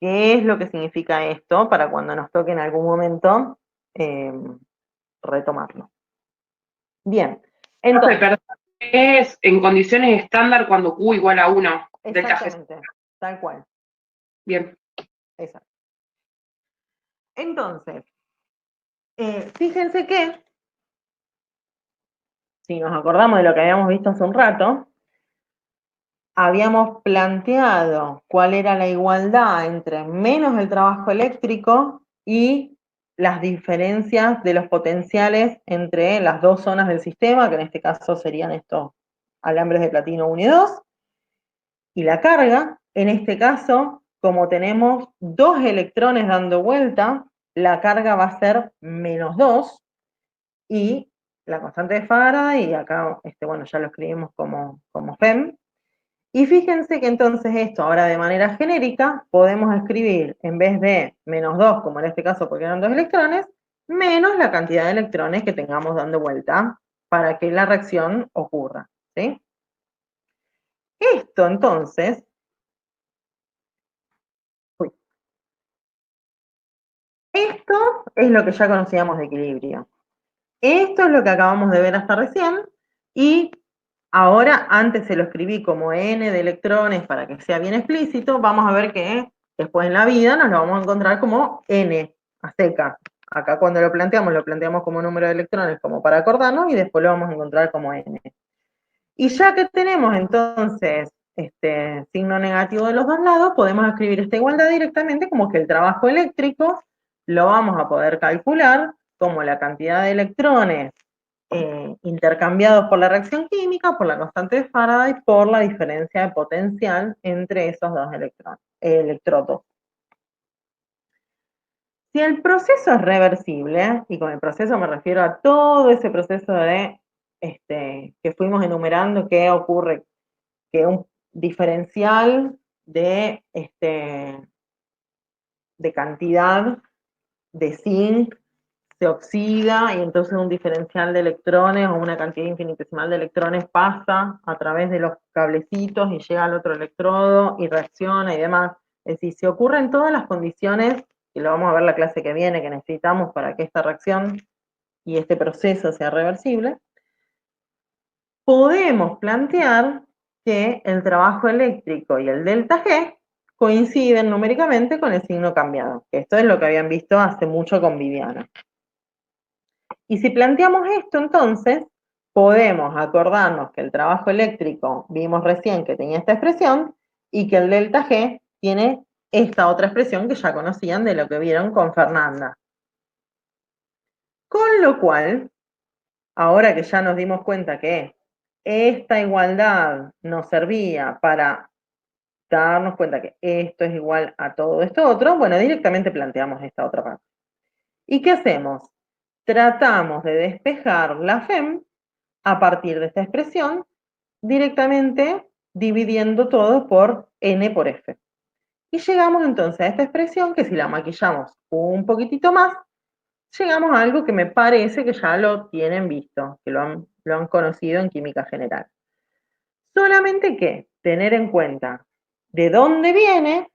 qué es lo que significa esto para cuando nos toque en algún momento retomarlo. Bien. Entonces, Perdón, es en condiciones estándar cuando Q igual a 1. exactamente, tal cual. Bien. Exacto. Entonces, fíjense que, si nos acordamos de lo que habíamos visto hace un rato, habíamos planteado cuál era la igualdad entre menos el trabajo eléctrico y las diferencias de los potenciales entre las dos zonas del sistema, que en este caso serían estos alambres de platino 1 y 2, y la carga. En este caso, como tenemos dos electrones dando vuelta, la carga va a ser menos 2, y la constante de Faraday, y acá bueno, ya lo escribimos como FEM. Y fíjense que entonces esto, ahora de manera genérica, podemos escribir, en vez de menos 2, como en este caso porque eran dos electrones, menos la cantidad de electrones que tengamos dando vuelta para que la reacción ocurra, ¿sí? Esto entonces, esto es lo que ya conocíamos de equilibrio. Esto es lo que acabamos de ver hasta recién, y ahora, antes se lo escribí como N de electrones para que sea bien explícito, vamos a ver que después en la vida nos lo vamos a encontrar como N, a seca. Acá cuando lo planteamos como número de electrones como para acordarnos, y después lo vamos a encontrar como N. Y ya que tenemos entonces este signo negativo de los dos lados, podemos escribir esta igualdad directamente como que el trabajo eléctrico lo vamos a poder calcular como la cantidad de electrones intercambiados por la reacción química, por la constante de Faraday, por la diferencia de potencial entre esos dos electrodos. Si el proceso es reversible, y con el proceso me refiero a todo ese proceso de que fuimos enumerando, que ocurre que un diferencial de cantidad de zinc se oxida y entonces un diferencial de electrones o una cantidad infinitesimal de electrones pasa a través de los cablecitos y llega al otro electrodo y reacciona y demás. Es decir, si ocurren todas las condiciones, y lo vamos a ver la clase que viene, que necesitamos para que esta reacción y este proceso sea reversible, podemos plantear que el trabajo eléctrico y el delta G coinciden numéricamente con el signo cambiado. Esto es lo que habían visto hace mucho con Viviana. Y si planteamos esto, entonces, podemos acordarnos que el trabajo eléctrico vimos recién que tenía esta expresión y que el delta G tiene esta otra expresión que ya conocían de lo que vieron con Fernanda. Con lo cual, ahora que ya nos dimos cuenta que esta igualdad nos servía para darnos cuenta que esto es igual a todo esto otro, bueno, directamente planteamos esta otra parte. ¿Y qué hacemos? Tratamos de despejar la FEM a partir de esta expresión, directamente dividiendo todo por n por f. Y llegamos entonces a esta expresión que si la maquillamos un poquitito más, llegamos a algo que me parece que ya lo tienen visto, que lo han conocido en química general. Solamente que tener en cuenta de dónde viene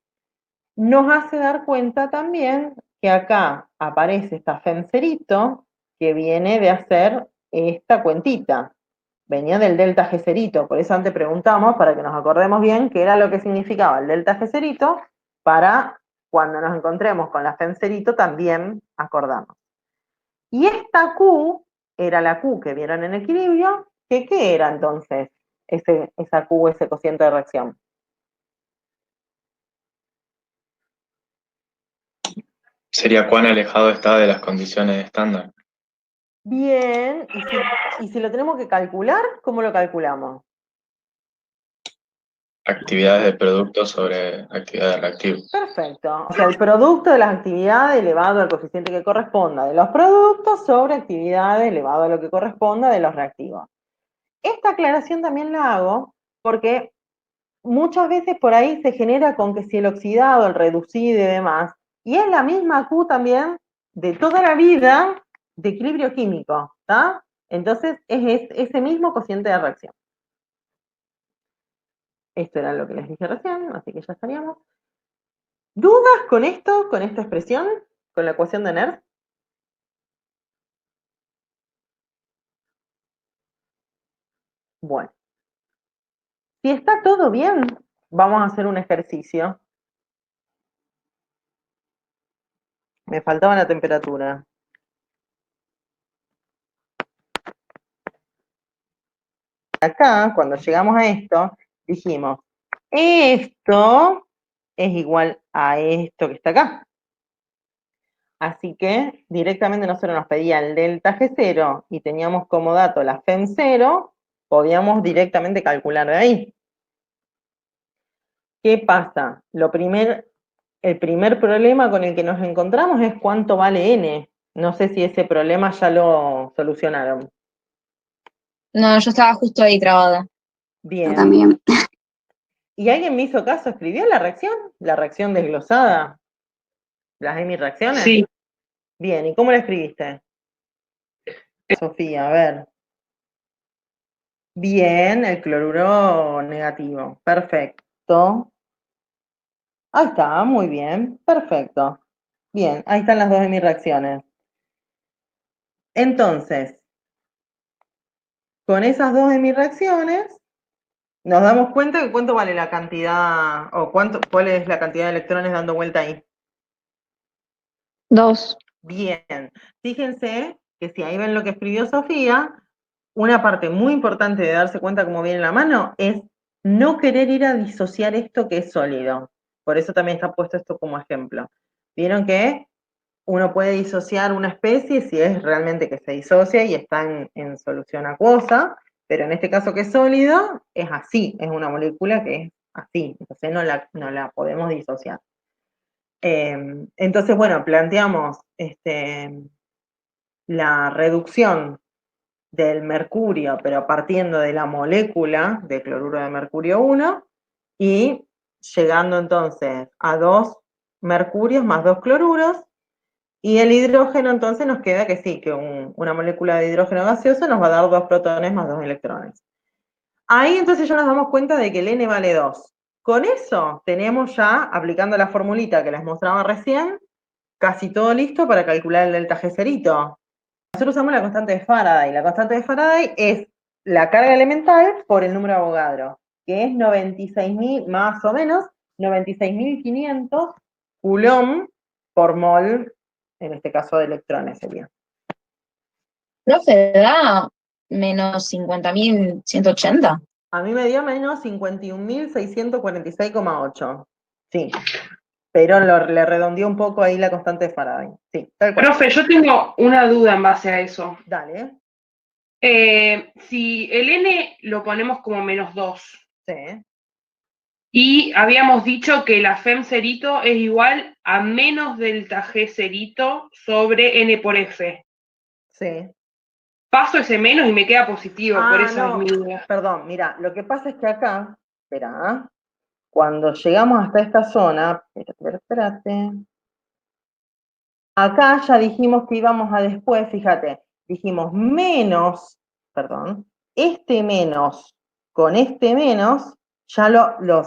nos hace dar cuenta también que acá aparece esta femcerito que viene de hacer esta cuentita. Venía del delta G cerito, por eso antes preguntamos para que nos acordemos bien qué era lo que significaba el delta G cerito para cuando nos encontremos con la femcerito también acordarnos. Y esta Q era la Q que vieron en equilibrio, que ¿qué era entonces esa Q, ese cociente de reacción? Sería cuán alejado está de las condiciones estándar. Bien, y si lo tenemos que calcular, ¿cómo lo calculamos? Actividades del producto sobre actividades reactivas. Perfecto. O sea, el producto de las actividades elevado al coeficiente que corresponda de los productos sobre actividades elevado a lo que corresponda de los reactivos. Esta aclaración también la hago porque muchas veces por ahí se genera con que si el oxidado, el reducido y demás, y es la misma Q también de toda la vida de equilibrio químico, ¿está? Entonces es ese mismo cociente de reacción. Esto era lo que les dije recién, así que ya estaríamos. ¿Dudas con esto, con esta expresión, con la ecuación de Nernst? Bueno, si está todo bien, vamos a hacer un ejercicio. Me faltaba la temperatura. Acá, cuando llegamos a esto, dijimos, esto es igual a esto que está acá. Así que directamente nosotros nos pedía el delta G0 y teníamos como dato la FEM0, podíamos directamente calcular de ahí. ¿Qué pasa? El primer problema con el que nos encontramos es cuánto vale N. No sé si ese problema ya lo solucionaron. No, yo estaba justo ahí trabada. Bien. Yo también. ¿Y alguien me hizo caso? ¿Escribió la reacción? ¿La reacción desglosada? ¿Las hemireacciones? Sí, Bien, ¿y cómo la escribiste? Sofía, a ver. Bien, el cloruro negativo. Perfecto. Ahí está, muy bien. Perfecto. Bien, ahí están las dos hemireacciones. Entonces, con esas dos hemireacciones, nos damos cuenta de cuánto vale la cantidad, o cuál es la cantidad de electrones dando vuelta ahí. 2. Bien, fíjense que si ahí ven lo que escribió Sofía, una parte muy importante de darse cuenta cómo viene la mano es no querer ir a disociar esto que es sólido. Por eso también está puesto esto como ejemplo. Vieron que uno puede disociar una especie si es realmente que se disocia y está en solución acuosa, pero en este caso que es sólido, es así, es una molécula que es así, entonces no la podemos disociar. Entonces, bueno, planteamos la reducción del mercurio, pero partiendo de la molécula de cloruro de mercurio 1 y llegando entonces a 2 mercurios más 2 cloruros, Y el hidrógeno entonces nos queda que sí, que una molécula de hidrógeno gaseoso nos va a dar 2 protones más 2 electrones. Ahí entonces ya nos damos cuenta de que el N vale 2. Con eso tenemos ya, aplicando la formulita que les mostraba recién, casi todo listo para calcular el delta G cerito. Nosotros usamos la constante de Faraday. La constante de Faraday es la carga elemental por el número de Avogadro, que es 96.000, más o menos, 96.500 Coulomb por mol, en este caso de electrones sería. Profe, da menos 50.180. A mí me dio menos 51.646,8. Sí, pero le redondeó un poco ahí la constante de Faraday. Sí, tal cual. Profe, yo tengo una duda en base a eso. Dale. Si el N lo ponemos como -2, Sí. y habíamos dicho que la FEM cerito es igual a menos delta G cerito sobre N por F. Sí. Paso ese menos y me queda positivo, por eso no, es mi duda. perdón, mira, lo que pasa es que acá, espera, cuando llegamos hasta esta zona, espérate. Acá ya dijimos que íbamos a después, fíjate, dijimos menos, perdón, este menos con este menos, ya lo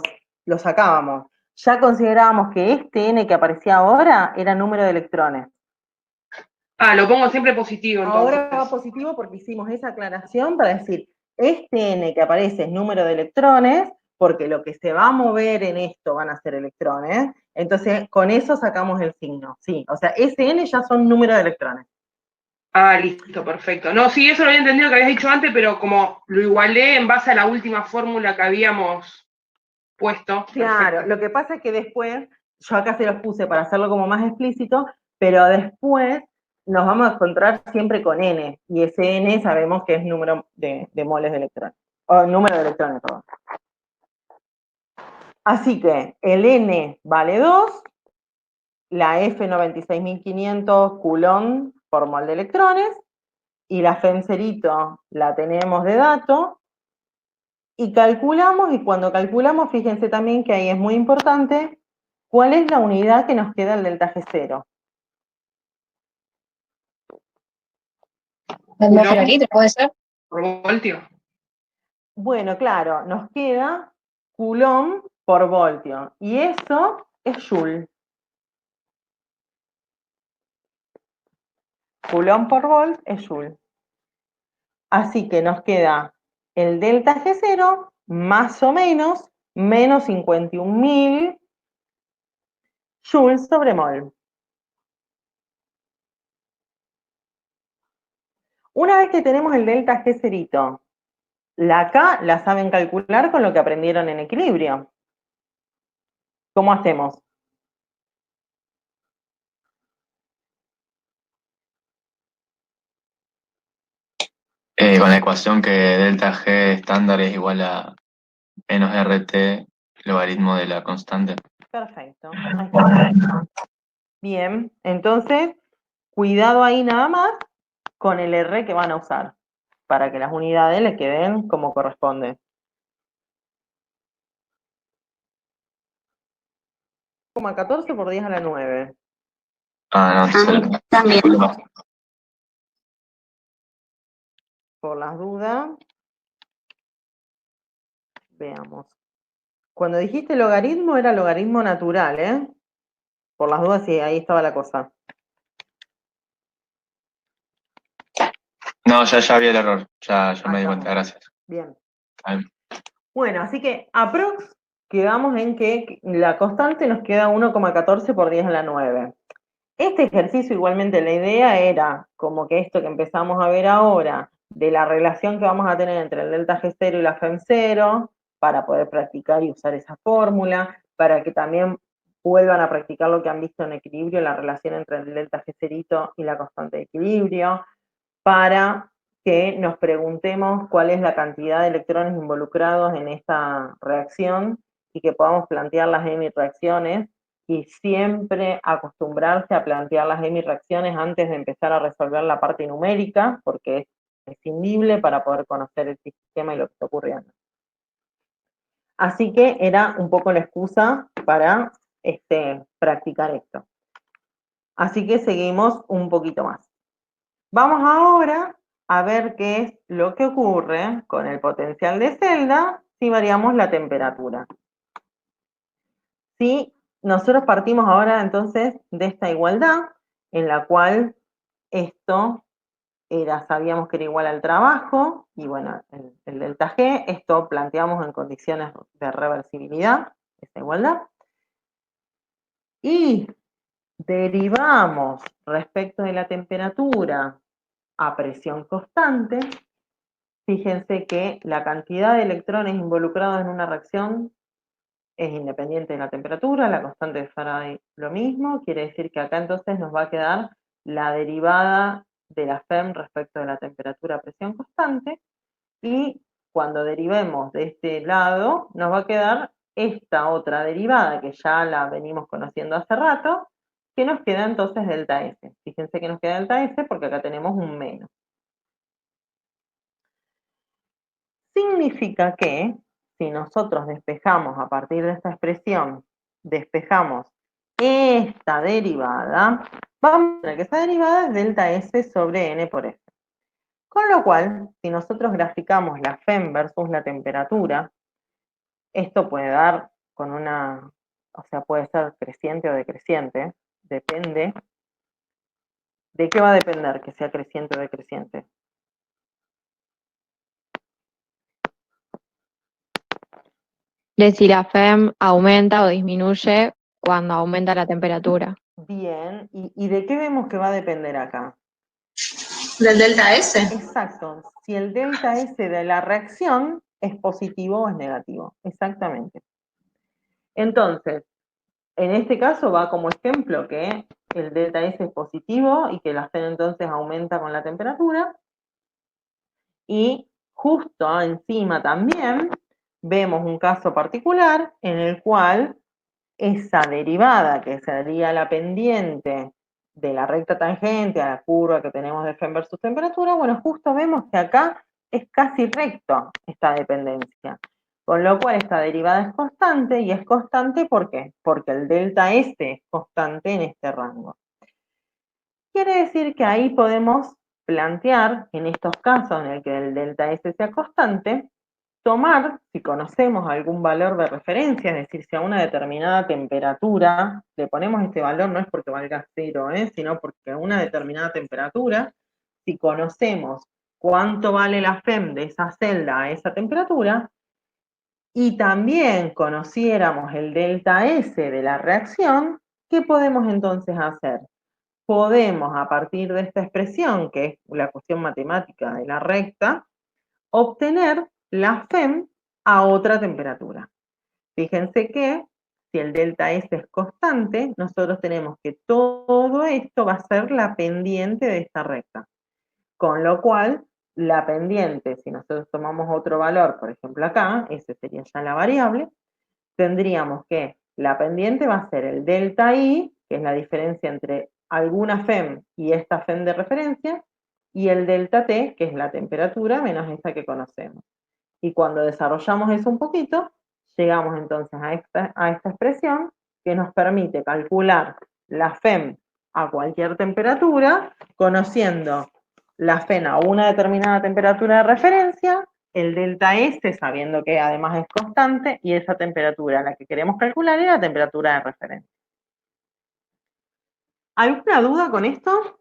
sacábamos. Ya considerábamos que este N que aparecía ahora era número de electrones. Lo pongo siempre positivo entonces. Ahora va positivo porque hicimos esa aclaración para decir, este N que aparece es número de electrones, porque lo que se va a mover en esto van a ser electrones, entonces con eso sacamos el signo, sí, o sea, ese N ya son número de electrones. Listo, perfecto. No, sí, eso lo había entendido que habías dicho antes, pero como lo igualé en base a la última fórmula que habíamos puesto. Claro, perfecto. lo que pasa es que después, yo acá se los puse para hacerlo como más explícito, pero después nos vamos a encontrar siempre con N, y ese N sabemos que es número de moles de electrones, o número de electrones, perdón. Así que el N vale 2, la F 96.500 Coulomb por mol de electrones, y la FEM cerito la tenemos de dato, y calculamos, y cuando calculamos, fíjense también que ahí es muy importante, ¿cuál es la unidad que nos queda el delta G0? ¿Atmósfera litro puede ser? ¿Por voltio? Bueno, claro, nos queda Coulomb por voltio, y eso es Joule. Coulomb por volt es Joule. Así que nos queda el delta G0 más o menos menos 51.000 joules sobre mol. Una vez que tenemos el delta G cerito, la K la saben calcular con lo que aprendieron en equilibrio. ¿Cómo hacemos? Con la ecuación que delta G estándar es igual a menos RT logaritmo de la constante. Perfecto. Ahí está. Bien, entonces, cuidado ahí nada más con el R que van a usar, para que las unidades le queden como corresponde. 14 por 10 a la 9. No, entonces También. Por las dudas, veamos. Cuando dijiste logaritmo, era logaritmo natural, ¿eh? Por las dudas, sí, ahí estaba la cosa. No, ya vi el error, ya me di cuenta, gracias. Bien. Ahí. Bueno, así que aprox quedamos en que la constante nos queda 1,14 por 10 a la 9. Este ejercicio igualmente la idea era como que esto que empezamos a ver ahora, de la relación que vamos a tener entre el delta G0 y la FEM0, para poder practicar y usar esa fórmula, para que también vuelvan a practicar lo que han visto en equilibrio, la relación entre el delta G0 y la constante de equilibrio, para que nos preguntemos cuál es la cantidad de electrones involucrados en esta reacción y que podamos plantear las hemi-reacciones y siempre acostumbrarse a plantear las hemi-reacciones antes de empezar a resolver la parte numérica, porque es prescindible para poder conocer el sistema y lo que está ocurriendo. Así que era un poco la excusa para practicar esto. Así que seguimos un poquito más. Vamos ahora a ver qué es lo que ocurre con el potencial de celda si variamos la temperatura. Si nosotros partimos ahora entonces de esta igualdad, en la cual esto sabíamos que era igual al trabajo, y bueno, el delta G, esto planteamos en condiciones de reversibilidad, esa igualdad, y derivamos respecto de la temperatura a presión constante. Fíjense que la cantidad de electrones involucrados en una reacción es independiente de la temperatura, la constante de Faraday lo mismo, quiere decir que acá entonces nos va a quedar la derivada de la FEM respecto de la temperatura a presión constante, y cuando derivemos de este lado nos va a quedar esta otra derivada que ya la venimos conociendo hace rato, que nos queda entonces delta S. Fíjense que nos queda delta S porque acá tenemos un menos. Significa que si nosotros despejamos a partir de esta expresión, despejamos esta derivada, vamos a ver que esa derivada es delta S sobre N por F. Con lo cual, si nosotros graficamos la FEM versus la temperatura, esto puede dar con una, o sea, puede ser creciente o decreciente, depende. ¿De qué va a depender que sea creciente o decreciente? De si la FEM aumenta o disminuye cuando aumenta la temperatura. Bien, ¿y de qué vemos que va a depender acá? ¿Del delta S? Exacto, si el delta S de la reacción es positivo o es negativo, exactamente. Entonces, en este caso va como ejemplo que el delta S es positivo y que la FEM entonces aumenta con la temperatura, y justo encima también vemos un caso particular en el cual esa derivada, que sería la pendiente de la recta tangente a la curva que tenemos de FEM versus temperatura, bueno, justo vemos que acá es casi recto esta dependencia. Con lo cual esta derivada es constante, y es constante ¿por qué? Porque el delta S es constante en este rango. Quiere decir que ahí podemos plantear, en estos casos en el que el delta S sea constante, tomar, si conocemos algún valor de referencia, es decir, si a una determinada temperatura, le ponemos este valor no es porque valga 0, sino porque a una determinada temperatura, si conocemos cuánto vale la FEM de esa celda a esa temperatura, y también conociéramos el delta S de la reacción, ¿qué podemos entonces hacer? Podemos, a partir de esta expresión, que es la cuestión matemática de la recta, obtener la FEM a otra temperatura. Fíjense que si el delta S es constante, nosotros tenemos que todo esto va a ser la pendiente de esta recta. Con lo cual, la pendiente, si nosotros tomamos otro valor, por ejemplo acá, ese sería ya la variable, tendríamos que la pendiente va a ser el delta I, que es la diferencia entre alguna FEM y esta FEM de referencia, y el delta T, que es la temperatura menos esta que conocemos. Y cuando desarrollamos eso un poquito, llegamos entonces a esta expresión que nos permite calcular la FEM a cualquier temperatura, conociendo la FEM a una determinada temperatura de referencia, el delta S sabiendo que además es constante, y esa temperatura a la que queremos calcular es la temperatura de referencia. ¿Alguna duda con esto?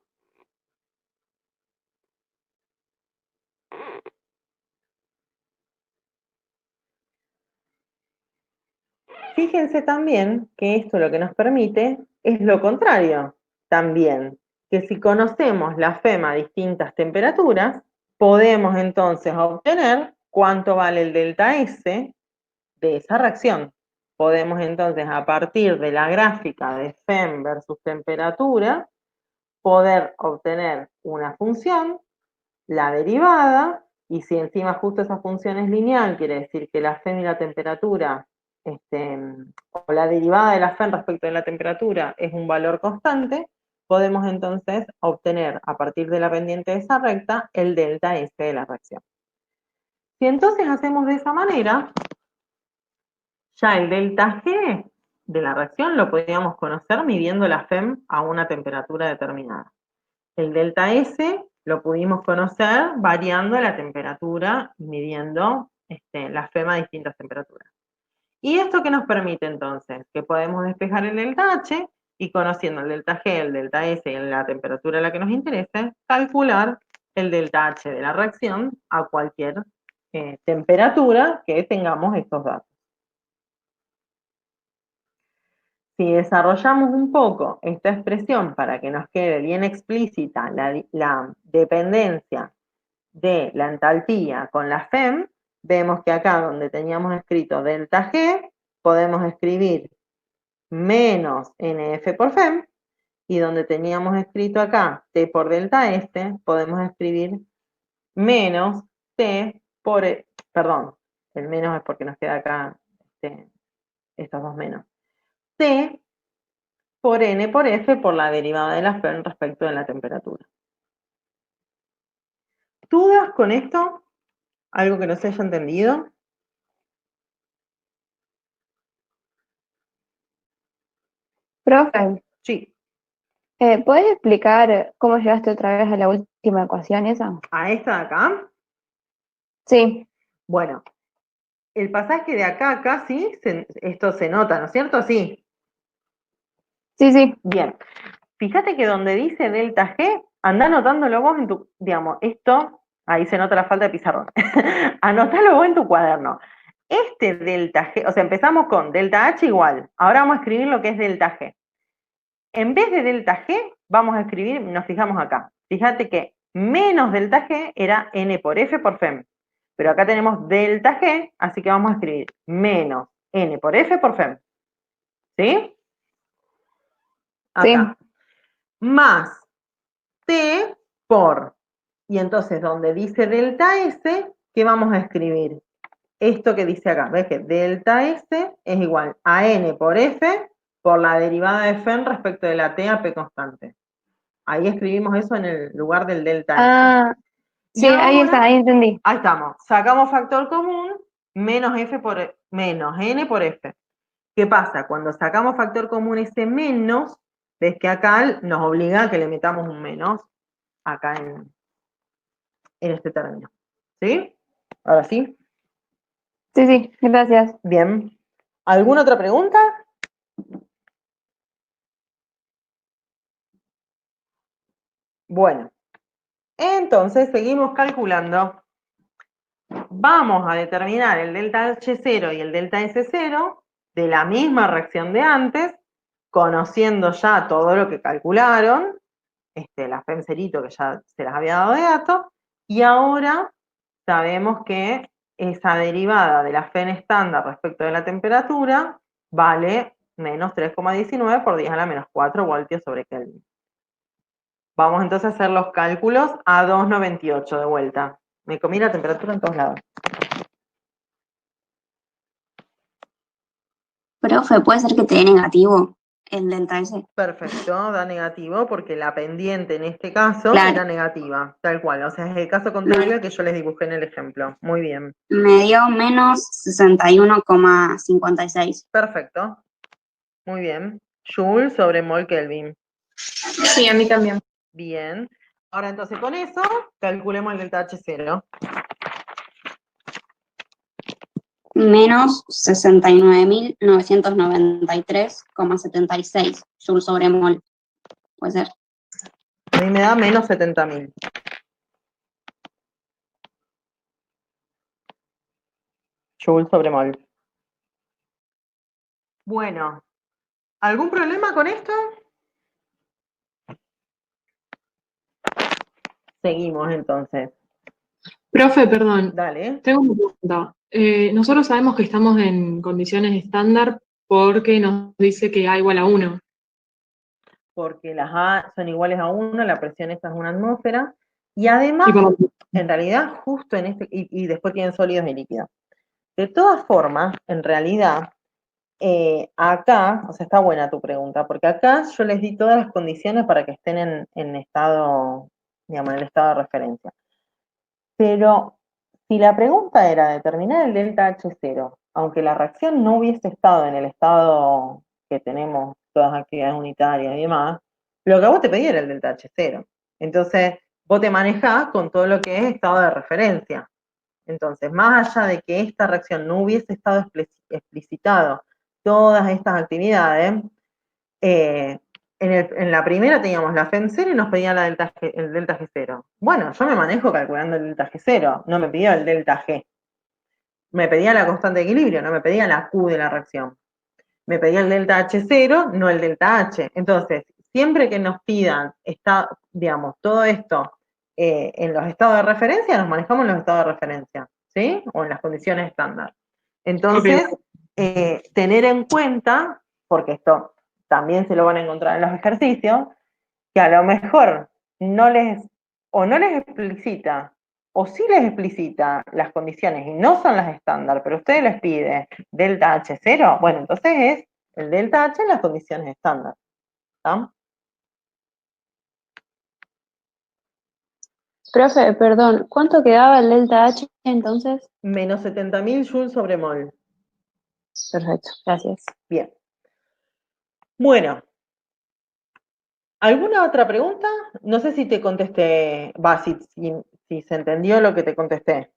Fíjense también que esto lo que nos permite es lo contrario también, que si conocemos la FEM a distintas temperaturas, podemos entonces obtener cuánto vale el delta S de esa reacción. Podemos entonces, a partir de la gráfica de FEM versus temperatura, poder obtener una función, la derivada, y si encima justo esa función es lineal, quiere decir que la FEM y la temperatura, o la derivada de la FEM respecto de la temperatura es un valor constante, podemos entonces obtener a partir de la pendiente de esa recta el delta S de la reacción. Si entonces hacemos de esa manera, ya el delta G de la reacción lo podíamos conocer midiendo la FEM a una temperatura determinada. El delta S lo pudimos conocer variando la temperatura y midiendo la FEM a distintas temperaturas. ¿Y esto qué nos permite entonces? Que podemos despejar el delta H y conociendo el delta G, el delta S y la temperatura a la que nos interese, calcular el delta H de la reacción a cualquier temperatura que tengamos estos datos. Si desarrollamos un poco esta expresión para que nos quede bien explícita la dependencia de la entalpía con la FEM, vemos que acá donde teníamos escrito delta G, podemos escribir menos NF por FEM, y donde teníamos escrito acá T por delta S, podemos escribir menos T por, perdón, el menos es porque nos queda acá estos dos menos. T por N por F por la derivada de la FEM respecto de la temperatura. ¿Dudas con esto? ¿Algo que no se haya entendido? Profe, Sí. ¿puedes explicar cómo llegaste otra vez a la última ecuación esa? ¿A esta de acá? Sí, Bueno, el pasaje de acá a acá, sí, esto se nota, ¿no es cierto? Sí. sí. Bien. Fíjate que donde dice delta G, anda anotándolo vos en tu, digamos, esto, ahí se nota la falta de pizarrón. Anotalo vos en tu cuaderno. Este delta G, o sea, empezamos con delta H igual. Ahora vamos a escribir lo que es delta G. En vez de delta G, vamos a escribir, nos fijamos acá. Fíjate que menos delta G era N por F por FEM. Pero acá tenemos delta G, así que vamos a escribir menos N por F por FEM. ¿Sí? Acá. Sí. Más T por, y entonces donde dice delta S, ¿qué vamos a escribir? Esto que dice acá, ¿ves que delta S es igual a N por F por la derivada de FEM respecto de la T a P constante? Ahí escribimos eso en el lugar del delta S. Ah, Y sí, ahí está, ahora, ahí entendí. ahí estamos, sacamos factor común, menos N por F. ¿Qué pasa? Cuando sacamos factor común ese menos, ves que acá nos obliga a que le metamos un menos acá en este término. ¿Sí? Ahora sí. Sí, gracias. Bien. ¿Alguna otra pregunta? Bueno, entonces seguimos calculando. Vamos a determinar el delta H0 y el delta S0 de la misma reacción de antes, conociendo ya todo lo que calcularon, la FEM cerito que ya se las había dado de dato, y ahora sabemos que esa derivada de la FEM estándar respecto de la temperatura vale menos 3,19 por 10 a la menos 4 voltios sobre Kelvin. Vamos entonces a hacer los cálculos a 2,98 de vuelta. Me comí la temperatura en todos lados. Profe, ¿puede ser que te dé negativo el delta S? Perfecto, da negativo porque la pendiente en este caso Claro. era negativa, tal cual. O sea, es el caso contrario al que yo les dibujé en el ejemplo. Muy bien. Me dio menos 61,56. Perfecto. Muy bien. Joule sobre mol Kelvin. Sí, a mí también. Bien. Ahora entonces con eso, calculemos el delta H0. Menos 69.993,76 joules sobre mol. Puede ser. A mí me da menos 70.000. Joule sobre mol. Bueno, ¿algún problema con esto? Seguimos entonces. Profe, perdón, Dale. tengo una pregunta. Nosotros sabemos que estamos en condiciones estándar porque nos dice que A igual a 1. Porque las A son iguales a 1, la presión esta es una atmósfera, y además, en realidad, justo en este, y después tienen sólidos y líquidos. De todas formas, en realidad, acá, o sea, está buena tu pregunta, porque acá yo les di todas las condiciones para que estén en estado, digamos, en el estado de referencia. Pero si la pregunta era determinar el delta H0, aunque la reacción no hubiese estado en el estado que tenemos todas actividades unitarias y demás, lo que a vos te pedía era el delta H0. Entonces, vos te manejás con todo lo que es estado de referencia. Entonces, más allá de que esta reacción no hubiese estado explicitado todas estas actividades, en la primera teníamos la FEM0 y nos pedía el delta G0. Bueno, yo me manejo calculando el delta G0, no me pidió el delta G. Me pedía la constante de equilibrio, no me pedía la Q de la reacción. Me pedía el delta H0, no el delta H. Entonces, siempre que nos pidan, digamos, todo esto en los estados de referencia, nos manejamos en los estados de referencia, ¿sí? O en las condiciones estándar. Entonces, tener en cuenta, porque esto también se lo van a encontrar en los ejercicios, que a lo mejor no les explicita, o sí les explicita las condiciones y no son las estándar, pero usted les pide delta H0, bueno, entonces es el delta H en las condiciones estándar. ¿Está? Profe, perdón, ¿cuánto quedaba el delta H entonces? Menos 70.000 joules sobre mol. Perfecto, gracias. Bien. Bueno. ¿Alguna otra pregunta? No sé si te contesté, si se entendió lo que te contesté.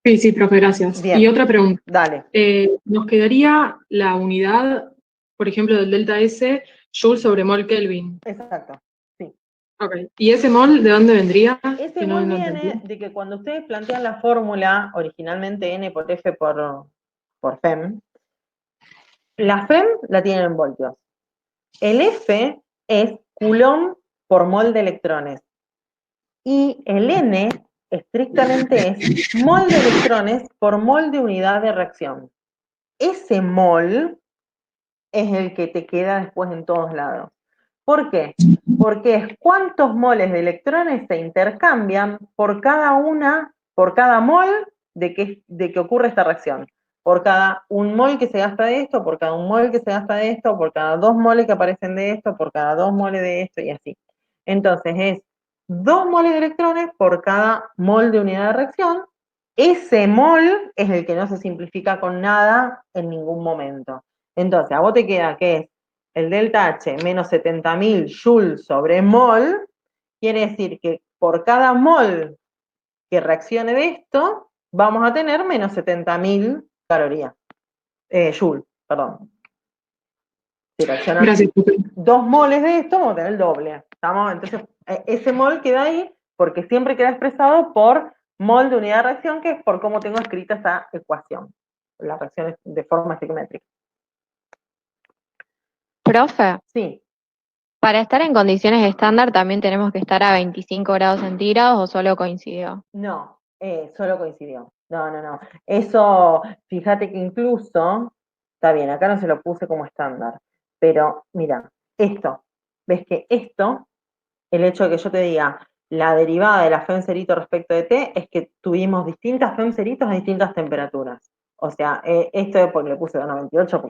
Sí, profe, gracias. Bien. Y otra pregunta. Dale. Nos quedaría la unidad, por ejemplo, del delta S, Joule sobre mol Kelvin. Exacto, sí. Ok. ¿Y ese mol de dónde vendría? Ese mol viene de que cuando ustedes plantean la fórmula, originalmente N por F por FEM, la FEM la tienen en voltios. El F es Coulomb por mol de electrones. Y el N estrictamente es mol de electrones por mol de unidad de reacción. Ese mol es el que te queda después en todos lados. ¿Por qué? Porque es cuántos moles de electrones se intercambian por cada mol de que ocurre esta reacción. Por cada un mol que se gasta de esto, por cada un mol que se gasta de esto, por cada 2 moles que aparecen de esto, por cada 2 moles de esto y así. Entonces es 2 moles de electrones por cada mol de unidad de reacción. Ese mol es el que no se simplifica con nada en ningún momento. Entonces, a vos te queda que es el delta H menos 70.000 joules sobre mol, quiere decir que por cada mol que reaccione de esto, vamos a tener menos 70.000 calorías. Joule, perdón. Si reaccionan 2 moles de esto, vamos a tener el doble. ¿Estamos? Entonces, ese mol queda ahí porque siempre queda expresado por mol de unidad de reacción, que es por cómo tengo escrita esta ecuación. La reacción es de forma sigmétrica. Profe, Sí. para estar en condiciones estándar también tenemos que estar a 25 grados centígrados o solo coincidió. No, solo coincidió. No. Eso, fíjate que incluso, está bien, acá no se lo puse como estándar, pero mira, ves que el hecho de que yo te diga la derivada de la FEM0 respecto de T es que tuvimos distintas FEM0 a distintas temperaturas. O sea, esto es porque le puse 298,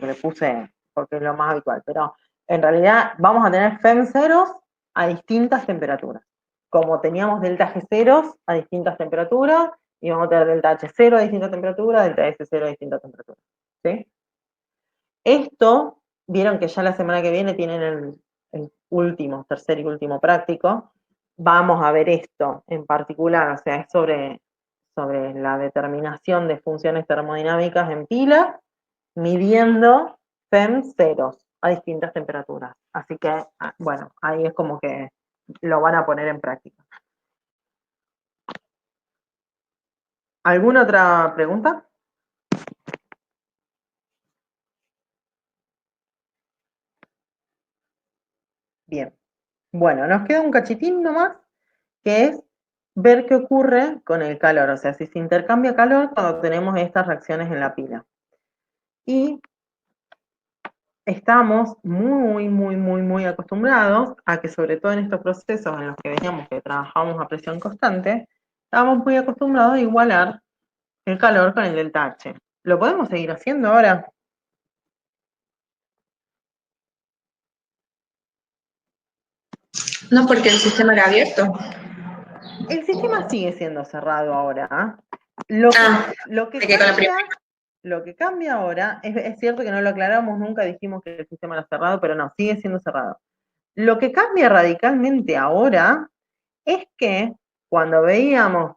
porque es lo más habitual, pero en realidad vamos a tener FEM0 a distintas temperaturas. Como teníamos delta G0 a distintas temperaturas, y vamos a tener delta H0 a distintas temperaturas, delta S0 a distintas temperaturas. ¿Sí? Esto, vieron que ya la semana que viene tienen el tercer y último práctico. Vamos a ver esto en particular, o sea, es sobre la determinación de funciones termodinámicas en pila, midiendo FEM0 a distintas temperaturas. Así que, bueno, ahí es como que lo van a poner en práctica. ¿Alguna otra pregunta? Bien. Bueno, nos queda un cachitín nomás, que es ver qué ocurre con el calor, o sea, si se intercambia calor cuando tenemos estas reacciones en la pila. Y estamos muy acostumbrados a que, sobre todo en estos procesos en los que veníamos que trabajamos a presión constante, estamos muy acostumbrados a igualar el calor con el delta H. ¿Lo podemos seguir haciendo ahora? No, porque el sistema era abierto. El sistema sigue siendo cerrado ahora. Lo que que con la cambia lo que cambia ahora, es cierto que no lo aclaramos nunca, dijimos que el sistema era cerrado, pero no, sigue siendo cerrado. Lo que cambia radicalmente ahora es que cuando veíamos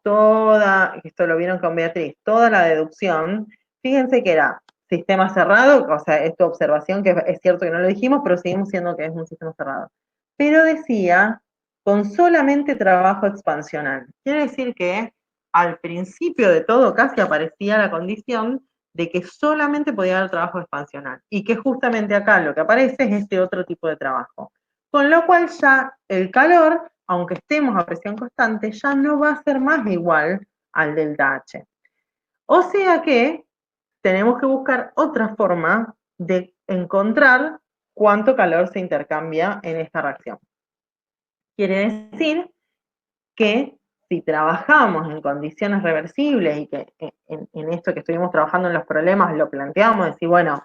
esto lo vieron con Beatriz, toda la deducción, fíjense que era sistema cerrado, o sea, es tu observación, que es cierto que no lo dijimos, pero seguimos siendo que es un sistema cerrado. Pero decía, con solamente trabajo expansional. Quiere decir que al principio de todo casi aparecía la condición de que solamente podía haber trabajo expansional, y que justamente acá lo que aparece es este otro tipo de trabajo. Con lo cual ya el calor, aunque estemos a presión constante, ya no va a ser más igual al delta H. O sea que tenemos que buscar otra forma de encontrar cuánto calor se intercambia en esta reacción. Quiere decir que si trabajamos en condiciones reversibles y que en esto que estuvimos trabajando en los problemas lo planteamos, decir, bueno,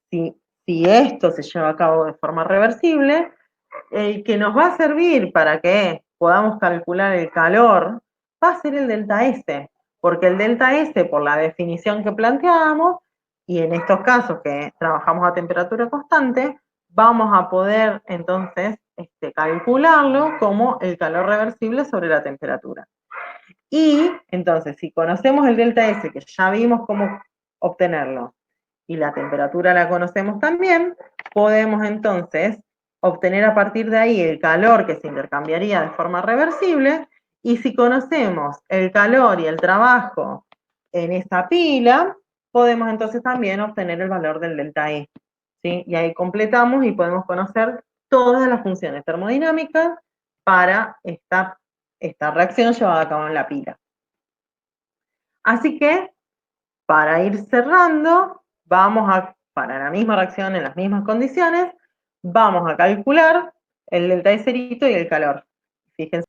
si esto se lleva a cabo de forma reversible, el que nos va a servir para que podamos calcular el calor va a ser el delta S, porque el delta S, por la definición que planteábamos, y en estos casos que trabajamos a temperatura constante, vamos a poder entonces calcularlo como el calor reversible sobre la temperatura. Y entonces, si conocemos el delta S, que ya vimos cómo obtenerlo, y la temperatura la conocemos también, podemos entonces obtener a partir de ahí el calor que se intercambiaría de forma reversible, y si conocemos el calor y el trabajo en esa pila, podemos entonces también obtener el valor del delta E, ¿sí? Y ahí completamos y podemos conocer todas las funciones termodinámicas para esta reacción llevada a cabo en la pila. Así que, para ir cerrando, para la misma reacción en las mismas condiciones, vamos a calcular el delta E cerito y el calor. Fíjense.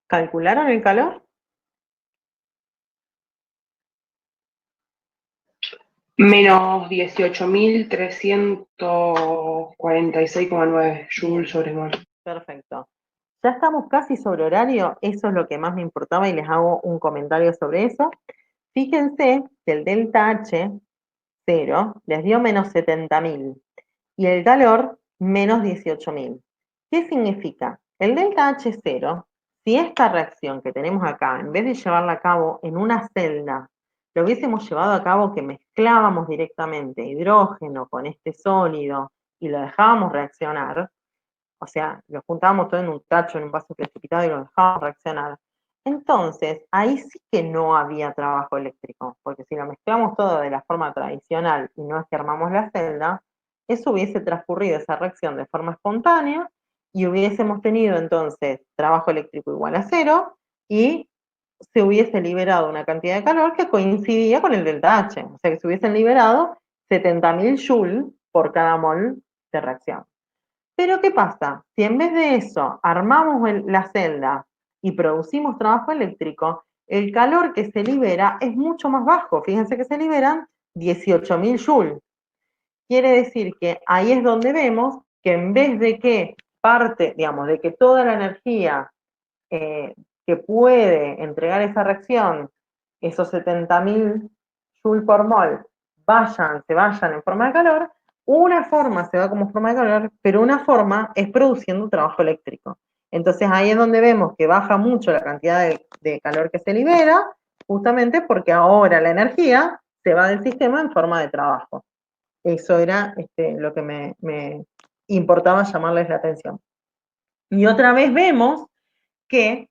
¿Calcularon el calor? Menos 18.346,9 joules sobre mol. Perfecto. Ya estamos casi sobre horario, eso es lo que más me importaba y les hago un comentario sobre eso. Fíjense que el delta H 0 les dio menos 70.000 y el calor menos 18.000. ¿Qué significa? El delta H 0, si esta reacción que tenemos acá, en vez de llevarla a cabo en una celda, lo hubiésemos llevado a cabo que mezclábamos directamente hidrógeno con este sólido y lo dejábamos reaccionar, o sea, lo juntábamos todo en un tacho, en un vaso precipitado y lo dejábamos reaccionar, entonces ahí sí que no había trabajo eléctrico, porque si lo mezclamos todo de la forma tradicional y no es que armamos la celda, eso hubiese transcurrido esa reacción de forma espontánea y hubiésemos tenido entonces trabajo eléctrico igual a 0 y se hubiese liberado una cantidad de calor que coincidía con el delta H, o sea que se hubiesen liberado 70.000 joules por cada mol de reacción. Pero ¿qué pasa? Si en vez de eso armamos la celda y producimos trabajo eléctrico, el calor que se libera es mucho más bajo. Fíjense que se liberan 18.000 joules. Quiere decir que ahí es donde vemos que en vez de que de que toda la energía que puede entregar esa reacción, esos 70.000 joules por mol, se vayan en forma de calor, una forma se va como forma de calor, pero una forma es produciendo trabajo eléctrico. Entonces ahí es donde vemos que baja mucho la cantidad de calor que se libera, justamente porque ahora la energía se va del sistema en forma de trabajo. Eso era lo que me importaba llamarles la atención. Y otra vez vemos que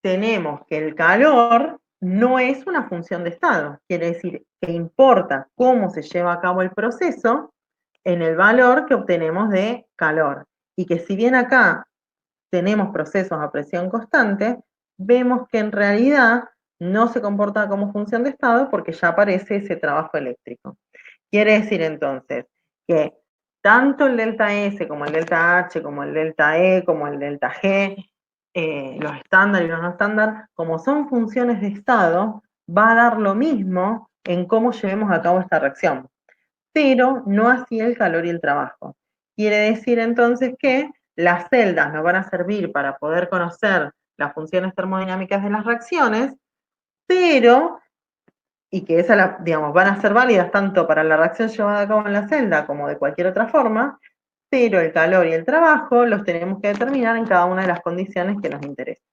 tenemos que el calor no es una función de estado, quiere decir que importa cómo se lleva a cabo el proceso en el valor que obtenemos de calor. Y que si bien acá tenemos procesos a presión constante, vemos que en realidad no se comporta como función de estado porque ya aparece ese trabajo eléctrico. Quiere decir entonces que tanto el delta S como el delta H, como el delta E, como el delta G, los estándar y los no estándar, como son funciones de estado, va a dar lo mismo en cómo llevemos a cabo esta reacción, pero no así el calor y el trabajo. Quiere decir entonces que las celdas nos van a servir para poder conocer las funciones termodinámicas de las reacciones, pero, y que esas, digamos, van a ser válidas tanto para la reacción llevada a cabo en la celda como de cualquier otra forma, pero el calor y el trabajo los tenemos que determinar en cada una de las condiciones que nos interesan.